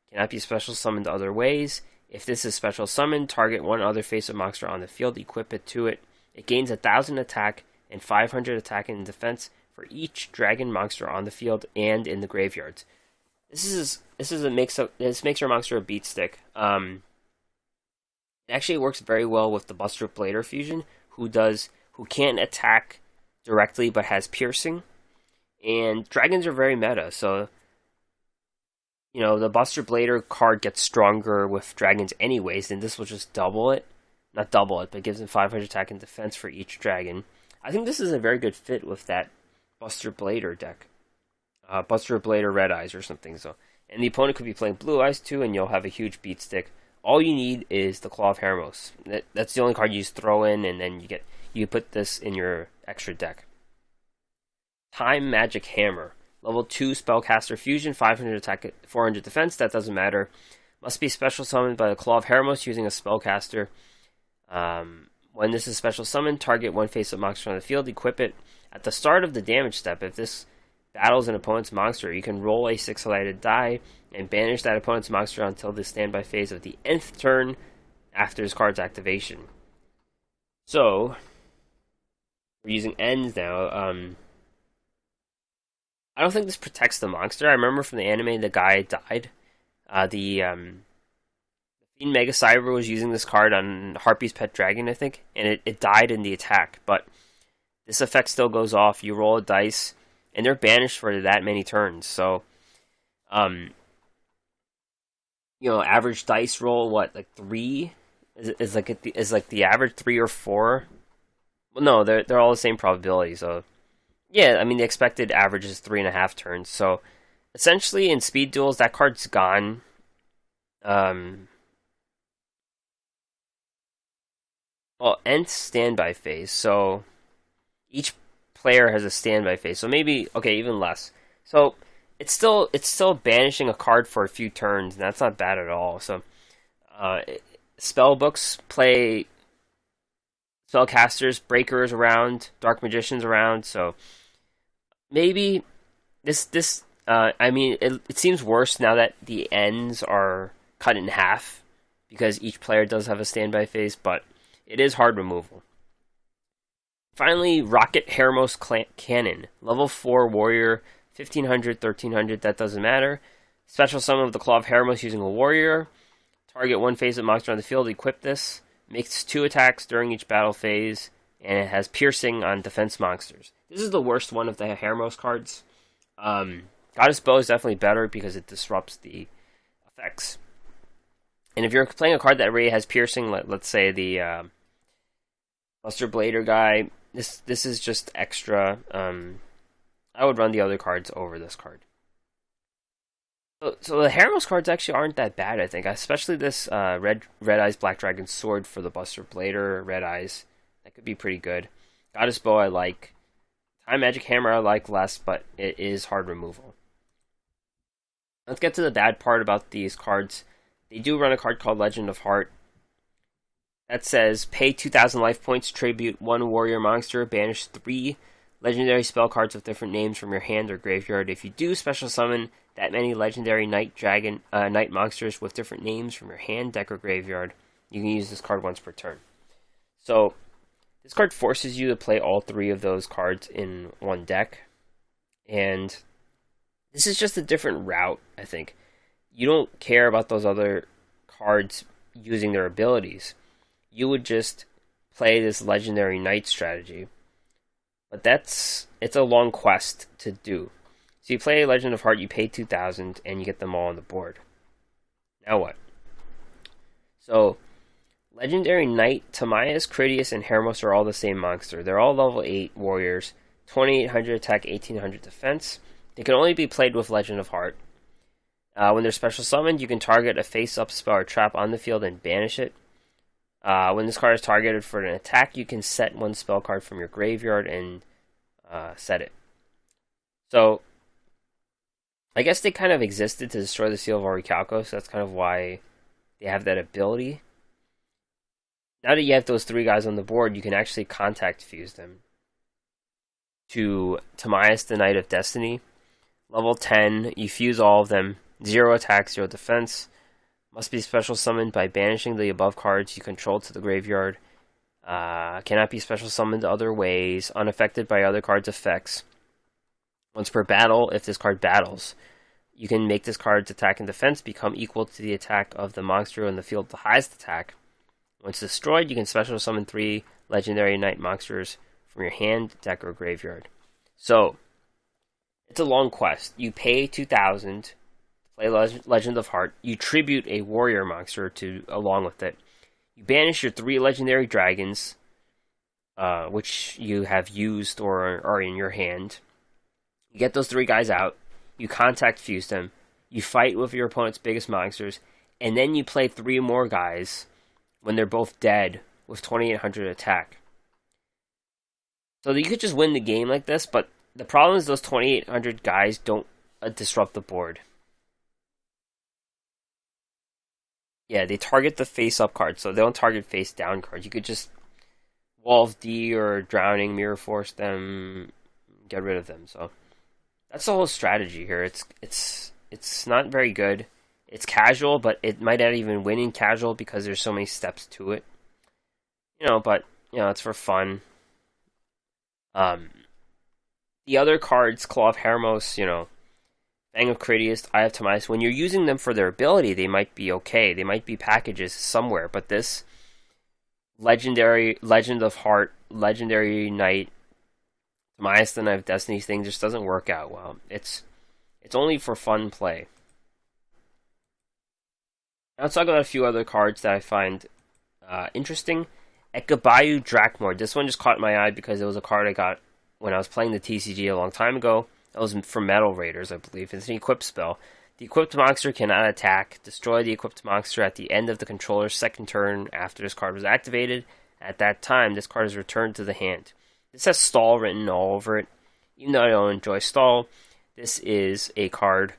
Cannot be special summoned other ways. If this is special summoned, target one other face-up monster on the field, equip it to it. It gains 1000 attack and 500 attack and defense for each dragon monster on the field and in the graveyards. This makes your monster a beat stick. It actually works very well with the Buster Blader fusion, who can't attack directly but has piercing. And dragons are very meta, so the Buster Blader card gets stronger with dragons anyways, and this will just double it. Not double it, but gives him 500 attack and defense for each dragon. I think this is a very good fit with that Buster Blader deck. Buster Blader Red Eyes or something. So, and the opponent could be playing Blue Eyes too, and you'll have a huge beat stick. All you need is the Claw of Hermos. That's the only card you just throw in, and then you put this in your extra deck. Time Magic Hammer. Level 2 Spellcaster Fusion, 500 attack, 400 defense. That doesn't matter. Must be special summoned by the Claw of Hermos using a Spellcaster. When this is special summoned, target one face-up monster on the field, equip it. At the start of the damage step, if this battles an opponent's monster, you can roll a 6-sided die and banish that opponent's monster until the standby phase of the nth turn after this card's activation. So, we're using ends now. I don't think this protects the monster. I remember from the anime the guy died. The Fiend Mega Cyber was using this card on Harpy's Pet Dragon, I think, and it died in the attack. But this effect still goes off. You roll a dice, and they're banished for that many turns. So, average dice roll, like 3? Is like the average 3 or 4? Well, no, they're all the same probability, so... Yeah, I mean, the expected average is 3.5 turns. So, essentially, in speed duels, that card's gone. Nth standby phase. So, each player has a standby phase. So, maybe, even less. So, it's still banishing a card for a few turns, and that's not bad at all. So, spellbooks play spellcasters, breakers around, dark magicians around, so... Maybe it seems worse now that the ends are cut in half because each player does have a standby phase, but it is hard removal. Finally, Rocket Hermos Cannon. Level 4 Warrior, 1500, 1300, that doesn't matter. Special summon with the Claw of Heremos using a warrior. Target one phase of monster on the field, equip this. Makes 2 attacks during each battle phase, and it has piercing on defense monsters. This is the worst one of the Heremos cards. Goddess Bow is definitely better because it disrupts the effects. And if you're playing a card that already has piercing, let's say the Buster Blader guy, this is just extra. I would run the other cards over this card. So the Heremos cards actually aren't that bad, I think. Especially this Red Eyes Black Dragon Sword for the Buster Blader Red Eyes. That could be pretty good. Goddess Bow I like. Time Magic Hammer I like less, but it is hard removal. Let's get to the bad part about these cards. They do run a card called Legend of Heart. That says, pay 2,000 life points, tribute 1 warrior monster, banish 3 legendary spell cards with different names from your hand or graveyard. If you do special summon that many legendary night monsters with different names from your hand, deck, or graveyard, you can use this card once per turn. So, this card forces you to play all 3 of those cards in one deck. And this is just a different route, I think. You don't care about those other cards using their abilities. You would just play this legendary knight strategy. But it's a long quest to do. So you play Legend of Heart, you pay 2,000, and you get them all on the board. Now what? So, Legendary Knight, Timaeus, Critias, and Heremos are all the same monster. They're all level 8 warriors, 2,800 attack, 1,800 defense. They can only be played with Legend of Heart. When they're special summoned, you can target a face-up spell or trap on the field and banish it. When this card is targeted for an attack, you can set 1 spell card from your graveyard and set it. So, I guess they kind of existed to destroy the Seal of Orichalcos, so that's kind of why they have that ability. Now that you have those 3 guys on the board, you can actually contact fuse them to Timaeus, the Knight of Destiny. Level 10, you fuse all of them. 0 attack, 0 defense. Must be special summoned by banishing the above cards you control to the graveyard. Cannot be special summoned other ways. Unaffected by other cards' effects. Once per battle, if this card battles, you can make this card's attack and defense become equal to the attack of the monster in the field with the highest attack. Once destroyed, you can special summon 3 legendary knight monsters from your hand, deck, or graveyard. So, it's a long quest. You pay 2,000 to play Legend of Heart. You tribute a warrior monster along with it. You banish your 3 legendary dragons, which you have used or are in your hand. You get those 3 guys out. You contact fuse them. You fight with your opponent's biggest monsters. And then you play 3 more guys when they're both dead with 2,800 attack. So you could just win the game like this, but the problem is those 2,800 guys don't disrupt the board. Yeah, they target the face-up cards, so they don't target face-down cards. You could just Wall of D or Drowning, Mirror Force them, get rid of them. So that's the whole strategy here. It's not very good. It's casual, but it might not even win in casual because there's so many steps to it. But it's for fun. The other cards, Claw of Heremos, Fang of Critias, Eye of Timaeus, when you're using them for their ability, they might be okay. They might be packages somewhere, but this Legend of Heart, Legendary Knight, Timaeus, the Knight of Destiny thing just doesn't work out well. It's only for fun play. Now let's talk about a few other cards that I find interesting. Ekabayu Drakmor. This one just caught my eye because it was a card I got when I was playing the TCG a long time ago. That was from Metal Raiders, I believe. It's an equipped spell. The equipped monster cannot attack. Destroy the equipped monster at the end of the controller's second turn after this card was activated. At that time, this card is returned to the hand. This has stall written all over it. Even though I don't enjoy stall, this is a card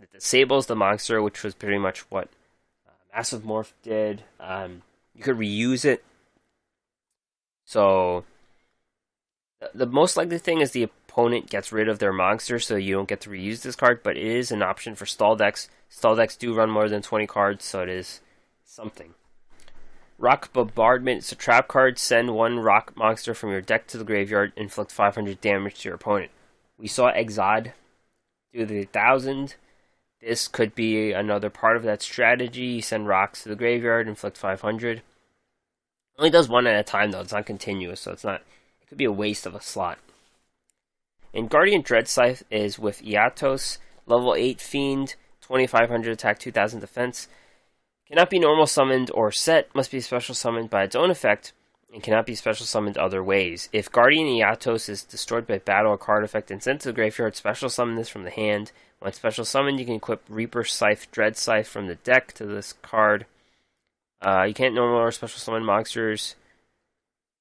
that disables the monster, which was pretty much what Massive Morph did. You could reuse it. So, the most likely thing is the opponent gets rid of their monster, so you don't get to reuse this card, but it is an option for stall decks. Stall decks do run more than 20 cards, so it is something. Rock Bombardment. It's a trap card. Send 1 rock monster from your deck to the graveyard. Inflict 500 damage to your opponent. We saw Exod do the 1,000. This could be another part of that strategy. You send rocks to the graveyard, inflict 500. It only does one at a time though, it's not continuous, so it could be a waste of a slot. And Guardian Dread Scythe is with Iatos, level 8 Fiend, 2500 attack, 2000 defense. Cannot be normal summoned or set, must be special summoned by its own effect, and cannot be special summoned other ways. If Guardian Iatos is destroyed by battle or card effect and sent to the graveyard, special summon this from the hand. When special summoned, you can equip Reaper Scythe, Dread Scythe from the deck to this card. You can't normal or special summon monsters.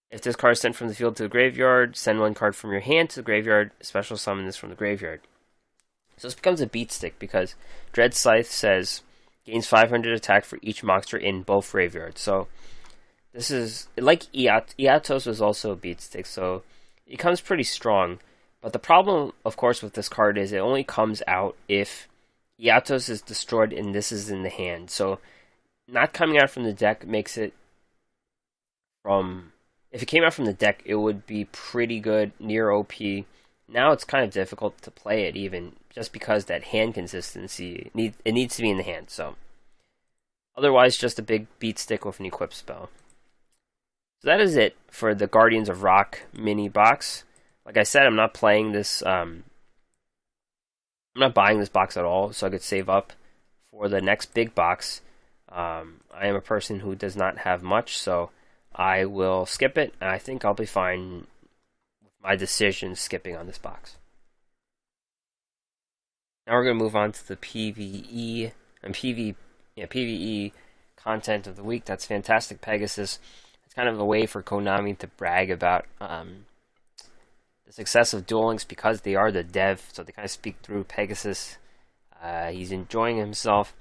If this card is sent from the field to the graveyard, send one card from your hand to the graveyard, special summon this from the graveyard. So this becomes a beat stick because Dread Scythe says gains 500 attack for each monster in both graveyards. So this is, like Iatos was also a beat stick, so it comes pretty strong. But the problem, of course, with this card is it only comes out if Iatos is destroyed and this is in the hand. So not coming out from the deck makes it from... If it came out from the deck, it would be pretty good, near OP. Now it's kind of difficult to play it even, just because that hand consistency, it needs to be in the hand. So otherwise, just a big beat stick with an equip spell. So that is it for the Guardians of Rock mini box. Like I said, I'm not playing this, I'm not buying this box at all, so I could save up for the next big box. I am a person who does not have much, so I will skip it, and I think I'll be fine with my decision skipping on this box. Now we're going to move on to the PvE and PvE content of the week. That's Fantastic Pegasus. It's kind of a way for Konami to brag about the success of Duel Links because they are the dev, so they kind of speak through Pegasus. He's enjoying himself.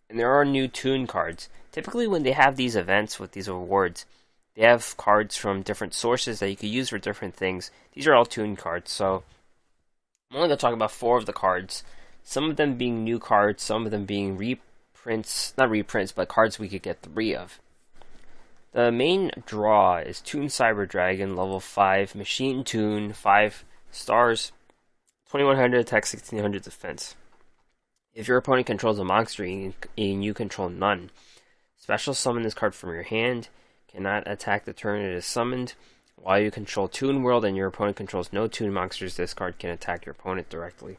And there are new toon cards. Typically when they have these events with these awards, they have cards from different sources that you could use for different things. These are all toon cards, so I'm only going to talk about 4 of the cards. Some of them being new cards, some of them being reprints, not reprints, but cards we could get 3 of. The main draw is Toon Cyber Dragon, level 5, Machine Toon, 5 stars, 2100 attack, 1600 defense. If your opponent controls a monster and you control none, special summon this card from your hand. Cannot attack the turn it is summoned. While you control Toon World and your opponent controls no Toon monsters, this card can attack your opponent directly.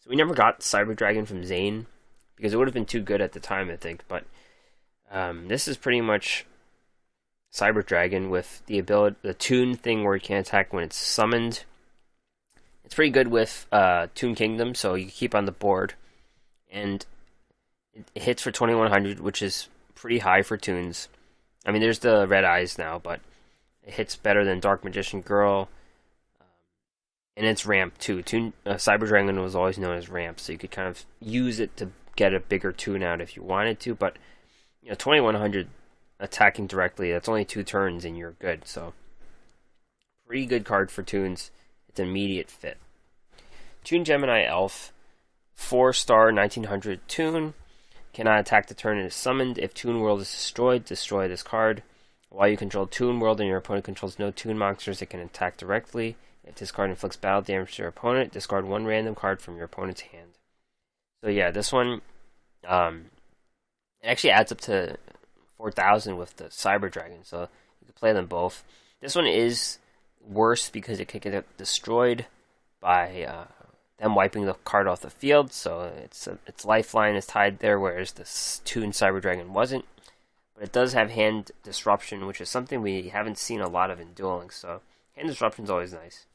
So we never got Cyber Dragon from Zane, because it would have been too good at the time, I think. But this is pretty much Cyber Dragon with the ability, the Toon thing where it can attack when it's summoned. It's pretty good with Toon Kingdom, so you keep on the board. And it hits for 2100, which is pretty high for Toons. I mean, there's the red eyes now, but it hits better than Dark Magician Girl. And it's ramp too. Cyber Dragon was always known as ramp, so you could kind of use it to get a bigger toon out if you wanted to. But 2100 attacking directly, that's only 2 turns and you're good. So pretty good card for toons. It's an immediate fit. Toon Gemini Elf, 4-star 1900 toon. Cannot attack the turn it is summoned. If Toon World is destroyed, destroy this card. While you control Toon World and your opponent controls no Toon monsters, it can attack directly. If this card inflicts battle damage to your opponent, discard 1 random card from your opponent's hand. So yeah, this one, it actually adds up to 4,000 with the Cyber Dragon, so you can play them both. This one is worse because it could get destroyed by them wiping the card off the field, so its lifeline is tied there, whereas the Toon Cyber Dragon wasn't. But it does have hand disruption, which is something we haven't seen a lot of in Duel Links, so hand disruption is always nice.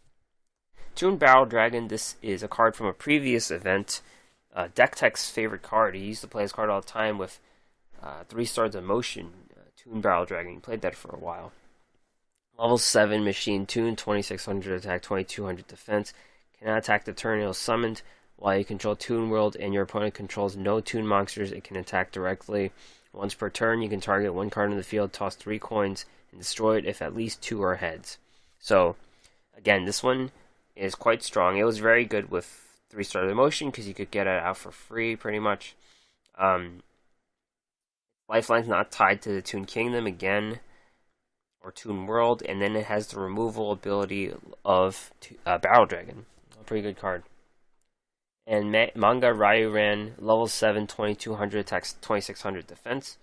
Toon Barrel Dragon, this is a card from a previous event. Deck Tech's favorite card. He used to play this card all the time with 3 stars of motion. Toon Barrel Dragon, he played that for a while. Level 7 Machine Toon, 2600 attack, 2200 defense. Cannot attack the turn it is summoned. While you control Toon World and your opponent controls no Toon monsters, it can attack directly. Once per turn, you can target 1 card in the field, toss 3 coins, and destroy it if at least 2 are heads. So, again, this one is quite strong. It was very good with 3-star motion because you could get it out for free, pretty much. Lifeline's not tied to the Toon Kingdom, again, or Toon World, and then it has the removal ability of Barrel Dragon. A pretty good card. And Manga Ryuran, level 7, 2200 attacks, 2600 defense.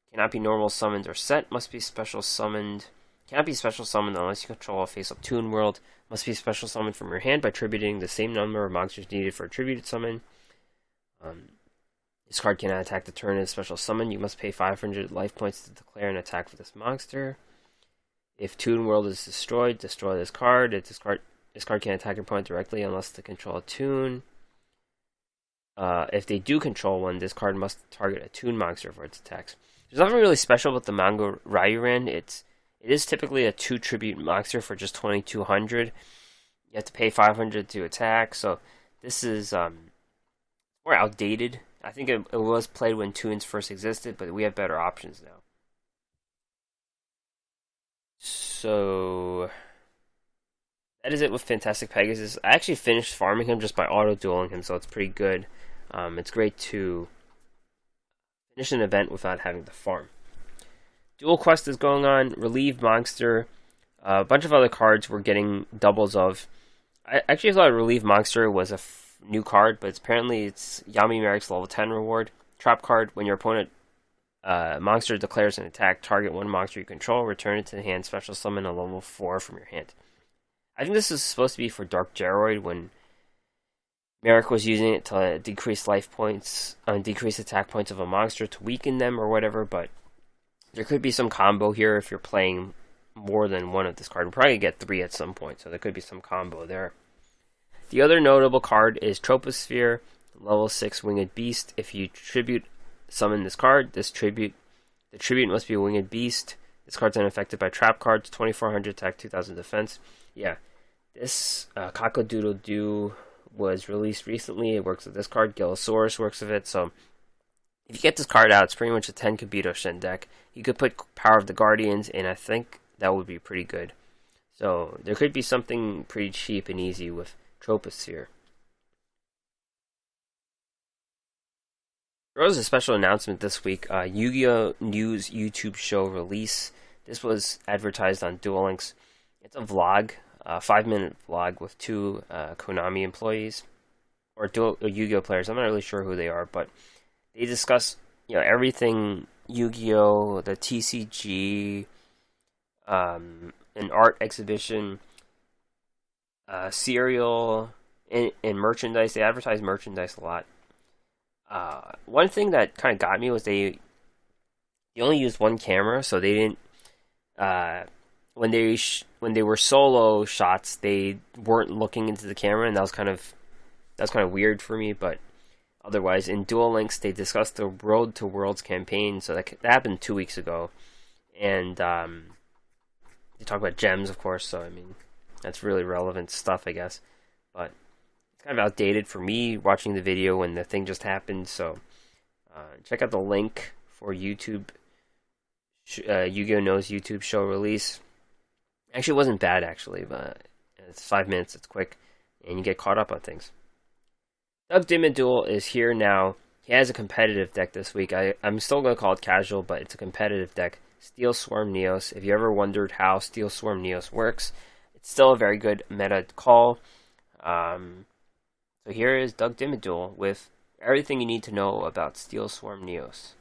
Cannot be normal summoned or set. Must be special summoned. Cannot be special summoned unless you control a face-up Toon World. Must be special summoned from your hand by attributing the same number of monsters needed for attributed summon. This card cannot attack the turn as special summon. You must pay 500 life points to declare an attack for this monster. If Toon World is destroyed, destroy this card. If this card can't attack your opponent directly unless they control a Toon. If they do control one, this card must target a Toon monster for its attacks. There's nothing really special about the Manga Ryuran. It is typically a 2 tribute monster for just 2200. You have to pay 500 to attack, so this is more outdated. I think it was played when Toons first existed, but we have better options now. So that is it with Fantastic Pegasus. I actually finished farming him just by auto-dueling him, so it's pretty good. It's great to finish an event without having to farm. Duel Quest is going on. Relieve Monster. A bunch of other cards we're getting doubles of. I actually thought Relieve Monster was a new card, but apparently it's Yami Merrick's level 10 reward. Trap card. When your opponent monster declares an attack, target one monster you control, return it to the hand, special summon a level 4 from your hand. I think this is supposed to be for Dark Geroid when Merrick was using it to decrease life points, decrease attack points of a monster to weaken them or whatever, but there could be some combo here if you're playing more than one of this card. We'll probably get 3 at some point, so there could be some combo there. The other notable card is Troposphere, level 6 Winged Beast. If you tribute summon this card, the tribute must be a Winged Beast. This card's unaffected by trap cards, 2400 attack, 2000 defense. Yeah, this Cock-a-Doodle-Doo was released recently. It works with this card. Gillosaurus works with it. So if you get this card out, it's pretty much a 10 Kabuto Shen deck. You could put Power of the Guardians, and I think that would be pretty good. So there could be something pretty cheap and easy with Troposphere. There was a special announcement this week. Yu-Gi-Oh! News YouTube show release. This was advertised on Duel Links. It's a vlog, a 5-minute vlog with 2 Konami employees or Yu-Gi-Oh! Players. I'm not really sure who they are, but they discuss everything Yu-Gi-Oh!, the TCG, an art exhibition, cereal, and merchandise. They advertise merchandise a lot. One thing that kind of got me was they only used one camera, so they didn't. When they were solo shots, they weren't looking into the camera, and that was kind of weird for me. But otherwise, in Duel Links, they discussed the Road to Worlds campaign, so that happened 2 weeks ago, and they talk about gems, of course. So I mean, that's really relevant stuff, I guess. But it's kind of outdated for me watching the video when the thing just happened. So check out the link for YouTube. Yu-Gi-Oh! Knows YouTube show release. Actually, it wasn't bad, actually, but it's 5 minutes, it's quick, and you get caught up on things. Doug Dimmadule is here now. He has a competitive deck this week. I'm still going to call it casual, but it's a competitive deck. Steel Swarm Neos. If you ever wondered how Steel Swarm Neos works, it's still a very good meta call. So here is Doug Dimmadule with everything you need to know about Steel Swarm Neos.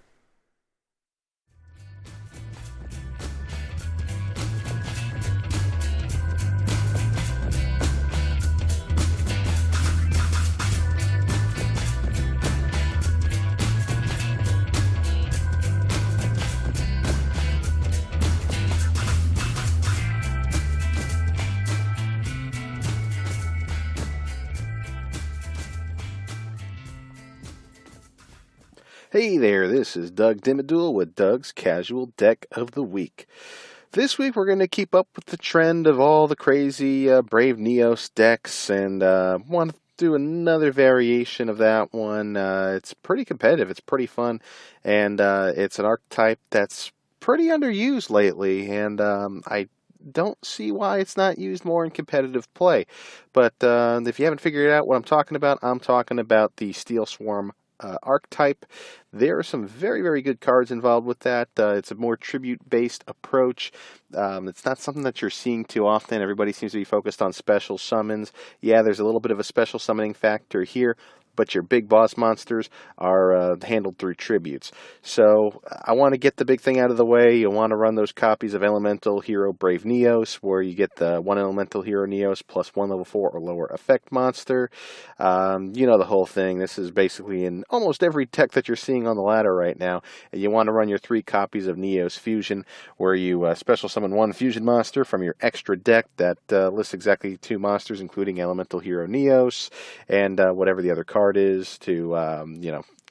Hey there, this is Doug Dimmadule with Doug's Casual Deck of the Week. This week we're going to keep up with the trend of all the crazy Brave Neos decks and want to do another variation of that one. It's pretty competitive, it's pretty fun, and it's an archetype that's pretty underused lately, and I don't see why it's not used more in competitive play. But if you haven't figured out what I'm talking about the Steel Swarm archetype. There are some very, very good cards involved with that. It's a more tribute-based approach. It's not something that you're seeing too often. Everybody seems to be focused on special summons. Yeah, there's a little bit of a special summoning factor here, but your big boss monsters are handled through tributes. So I want to get the big thing out of the way. You'll want to run those copies of Elemental Hero Brave Neos, where you get the 1 Elemental Hero Neos plus 1 level 4 or lower effect monster. You know the whole thing. This is basically in almost every tech that you're seeing on the ladder right now. And you want to run your 3 copies of Neos Fusion, where you special summon 1 Fusion monster from your extra deck that lists exactly 2 monsters, including Elemental Hero Neos, and whatever the other card is to,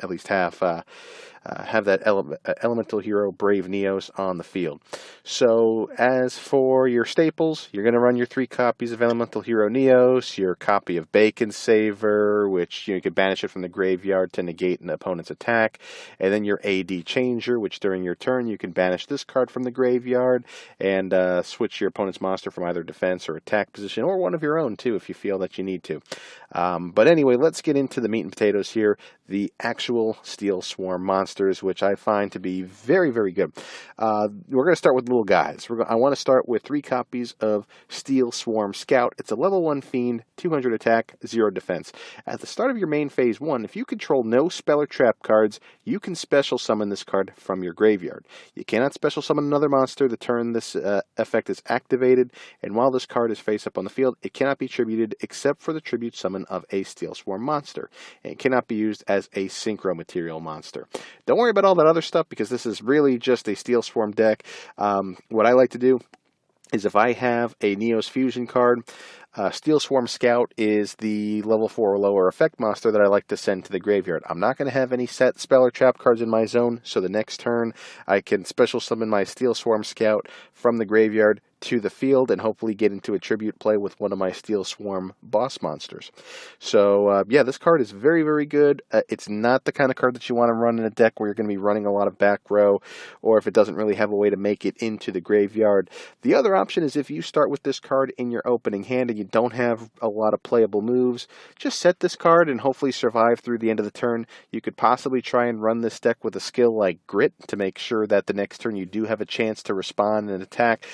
at least have that Elemental Hero Brave Neos on the field. So as for your staples, you're going to run your 3 copies of Elemental Hero Neos, your copy of Bacon Saver, which you can banish it from the graveyard to negate an opponent's attack, and then your AD Changer, which during your turn you can banish this card from the graveyard and switch your opponent's monster from either defense or attack position, or one of your own too if you feel that you need to. But anyway, let's get into the meat and potatoes here, the actual Steel Swarm monsters, which I find to be very, very good. We're going to start with little guys. I want to start with 3 copies of Steel Swarm Scout. It's a level 1 fiend, 200 attack, 0 defense. At the start of your main phase 1, if you control no spell or trap cards, you can special summon this card from your graveyard. You cannot special summon another monster the turn this effect is activated, and while this card is face up on the field, it cannot be tributed except for the tribute summon of a Steel Swarm monster, and it cannot be used as a synchro material monster. Don't worry about all that other stuff because this is really just a Steel Swarm deck. What I like to do is if I have a Neos Fusion card, Steel Swarm Scout is the level 4 or lower effect monster that I like to send to the graveyard. I'm not going to have any set spell or trap cards in my zone, so the next turn I can special summon my Steel Swarm Scout from the graveyard to the field and hopefully get into a tribute play with one of my Steel Swarm boss monsters. So, yeah, this card is very, very good. It's not the kind of card that you want to run in a deck where you're going to be running a lot of back row, or if it doesn't really have a way to make it into the graveyard. The other option is if you start with this card in your opening hand and you don't have a lot of playable moves, just set this card and hopefully survive through the end of the turn. You could possibly try and run this deck with a skill like Grit to make sure that the next turn you do have a chance to respond and attack.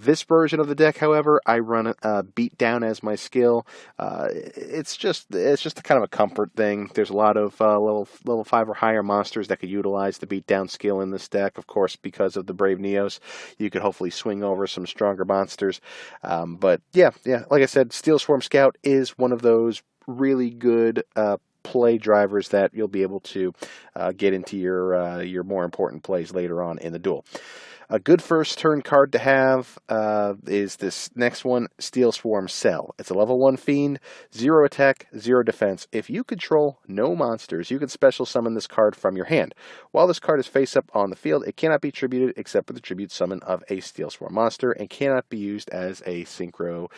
This version of the deck, however, I run Beat Down as my skill. It's just a kind of a comfort thing. There's a lot of level 5 or higher monsters that could utilize the Beat Down skill in this deck. Of course, because of the Brave Neos, you could hopefully swing over some stronger monsters. But yeah, like I said, Steel Swarm Scout is one of those really good play drivers that you'll be able to get into your more important plays later on in the duel. A good first turn card to have is this next one, Steel Swarm Cell. It's a level 1 fiend, 0 attack, 0 defense. If you control no monsters, you can special summon this card from your hand. While this card is face up on the field, it cannot be tributed except for the tribute summon of a Steel Swarm monster and cannot be used as a synchro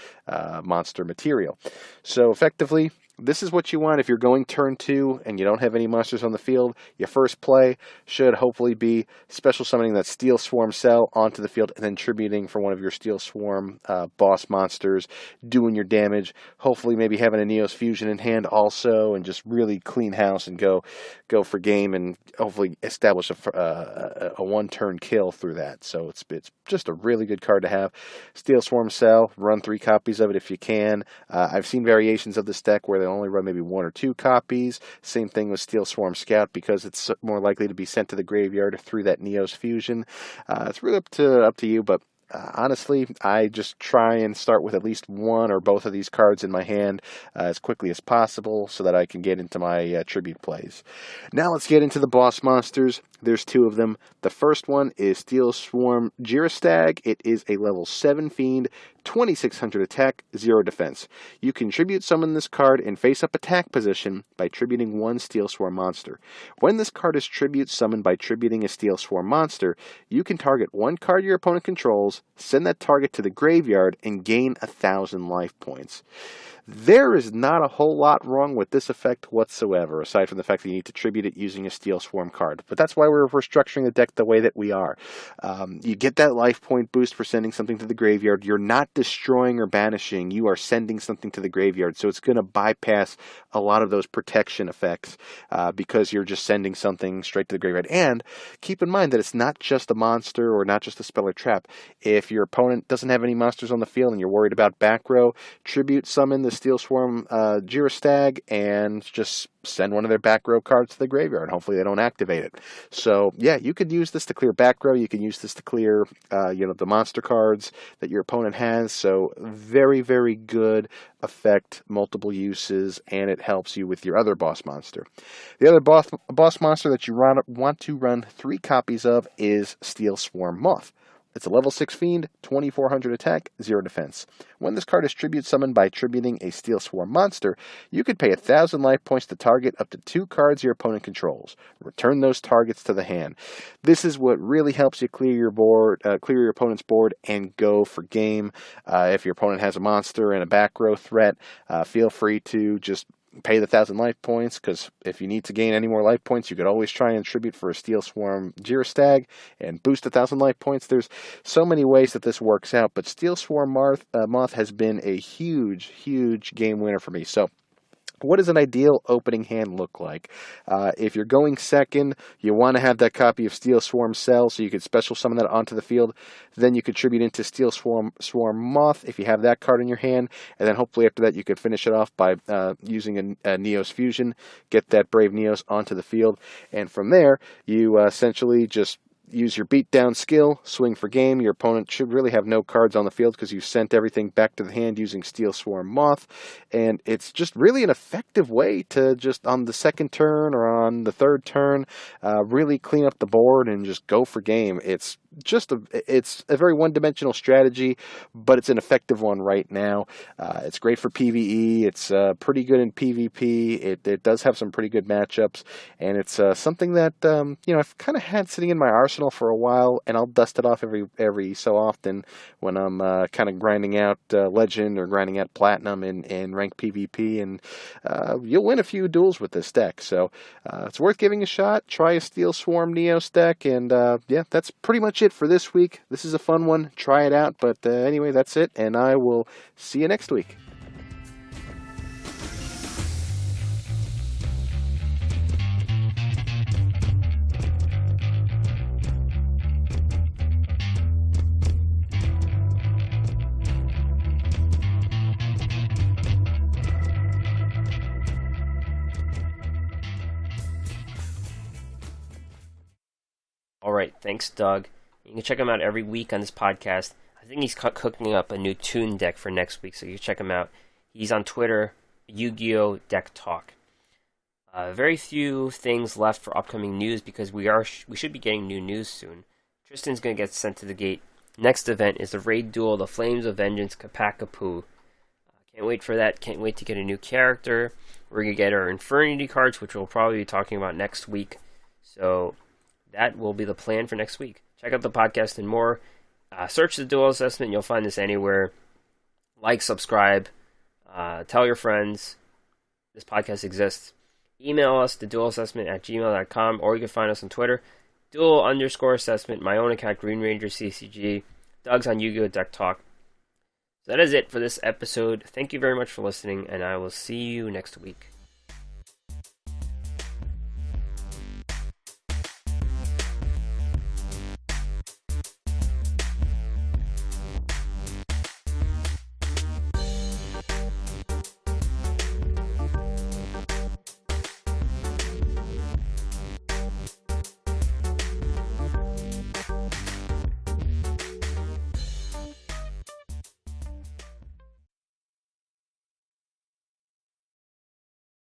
monster material. So effectively, this is what you want if you're going turn 2 and you don't have any monsters on the field. Your first play should hopefully be special summoning that Steel Swarm Cell onto the field and then tributing for one of your Steel Swarm boss monsters, doing your damage, hopefully maybe having a Neos Fusion in hand also, and just really clean house and go for game and hopefully establish a one-turn kill through that. So it's just a really good card to have. Steel Swarm Cell, run 3 copies of it if you can. I've seen variations of this deck where they only run maybe 1 or 2 copies. Same thing with Steel Swarm Scout because it's more likely to be sent to the graveyard through that Neos Fusion. It's really up to you, but honestly, I just try and start with at least 1 or both of these cards in my hand as quickly as possible so that I can get into my tribute plays. Now let's get into the boss monsters. There's 2 of them. The first one is Steel Swarm Girastag. It is a level 7 fiend, 2600 attack, 0 defense. You can tribute summon this card in face-up attack position by tributing 1 Steel Swarm monster. When this card is tribute summoned by tributing a Steel Swarm monster, you can target 1 card your opponent controls, send that target to the graveyard, and gain 1,000 life points. There is not a whole lot wrong with this effect whatsoever, aside from the fact that you need to tribute it using a Steel Swarm card. But that's why we're structuring the deck the way that we are. You get that life point boost for sending something to the graveyard. You're not destroying or banishing. You are sending something to the graveyard. So it's going to bypass a lot of those protection effects because you're just sending something straight to the graveyard. And keep in mind that it's not just a monster or not just a spell or trap. If your opponent doesn't have any monsters on the field and you're worried about back row, tribute summon the Steel Swarm Jira Stag and just send one of their back row cards to the graveyard. Hopefully they don't activate it. So yeah, you could use this to clear back row. You can use this to clear the monster cards that your opponent has. So very, very good effect, multiple uses, and it helps you with your other boss monster. The other boss monster that you want to run 3 copies of is Steel Swarm Moth. It's a level 6 fiend, 2400 attack, 0 defense. When this card is tribute summoned by tributing a Steel Swarm monster, you could pay 1,000 life points to target up to 2 cards your opponent controls. Return those targets to the hand. This is what really helps you clear your opponent's board and go for game. If your opponent has a monster and a back row threat, feel free to just pay the 1,000 life points, because if you need to gain any more life points, you could always try and tribute for a Steel Swarm Jira Stag and boost 1,000 life points. There's so many ways that this works out, but Steel Swarm Moth has been a huge, huge game winner for me. So what does an ideal opening hand look like? If you're going second, you want to have that copy of Steel Swarm Cell, so you could special summon that onto the field. Then you contribute into Steel Swarm Moth if you have that card in your hand, and then hopefully after that you could finish it off by using a Neos Fusion, get that Brave Neos onto the field, and from there you essentially just use your beatdown skill, swing for game. Your opponent should really have no cards on the field because you sent everything back to the hand using Steel Swarm Moth. And it's just really an effective way to just on the second turn or on the third turn, really clean up the board and just go for game. It's a very one-dimensional strategy, but it's an effective one right now. It's great for PvE. It's pretty good in PvP. It does have some pretty good matchups, and it's something that I've kind of had sitting in my arsenal for a while, and I'll dust it off every so often when I'm kind of grinding out Legend or grinding out Platinum in ranked PvP, and you'll win a few duels with this deck. So it's worth giving a shot. Try a Steel Swarm Neos deck, and that's pretty much it for this week. This is a fun one. Try it out. But anyway, that's it, and I will see you next week. Alright, thanks Doug. You can check him out every week on this podcast. I think he's cooking up a new Toon deck for next week, so you can check him out. He's on Twitter, Yu-Gi-Oh! Deck Talk. Very few things left for upcoming news because we should be getting new news soon. Tristan's going to get sent to the gate. Next event is the Raid Duel, The Flames of Vengeance, Kapakapu. Can't wait for that. Can't wait to get a new character. We're going to get our Infernity cards, which we'll probably be talking about next week. So that will be the plan for next week. Check out the podcast and more. Search the Duel Assessment. You'll find this anywhere. Like, subscribe. Tell your friends this podcast exists. Email us, theduelassessment@gmail.com, or you can find us on Twitter. Duel_assessment, my own account, Green Ranger CCG. Doug's on Yu-Gi-Oh! Deck Talk. So that is it for this episode. Thank you very much for listening, and I will see you next week.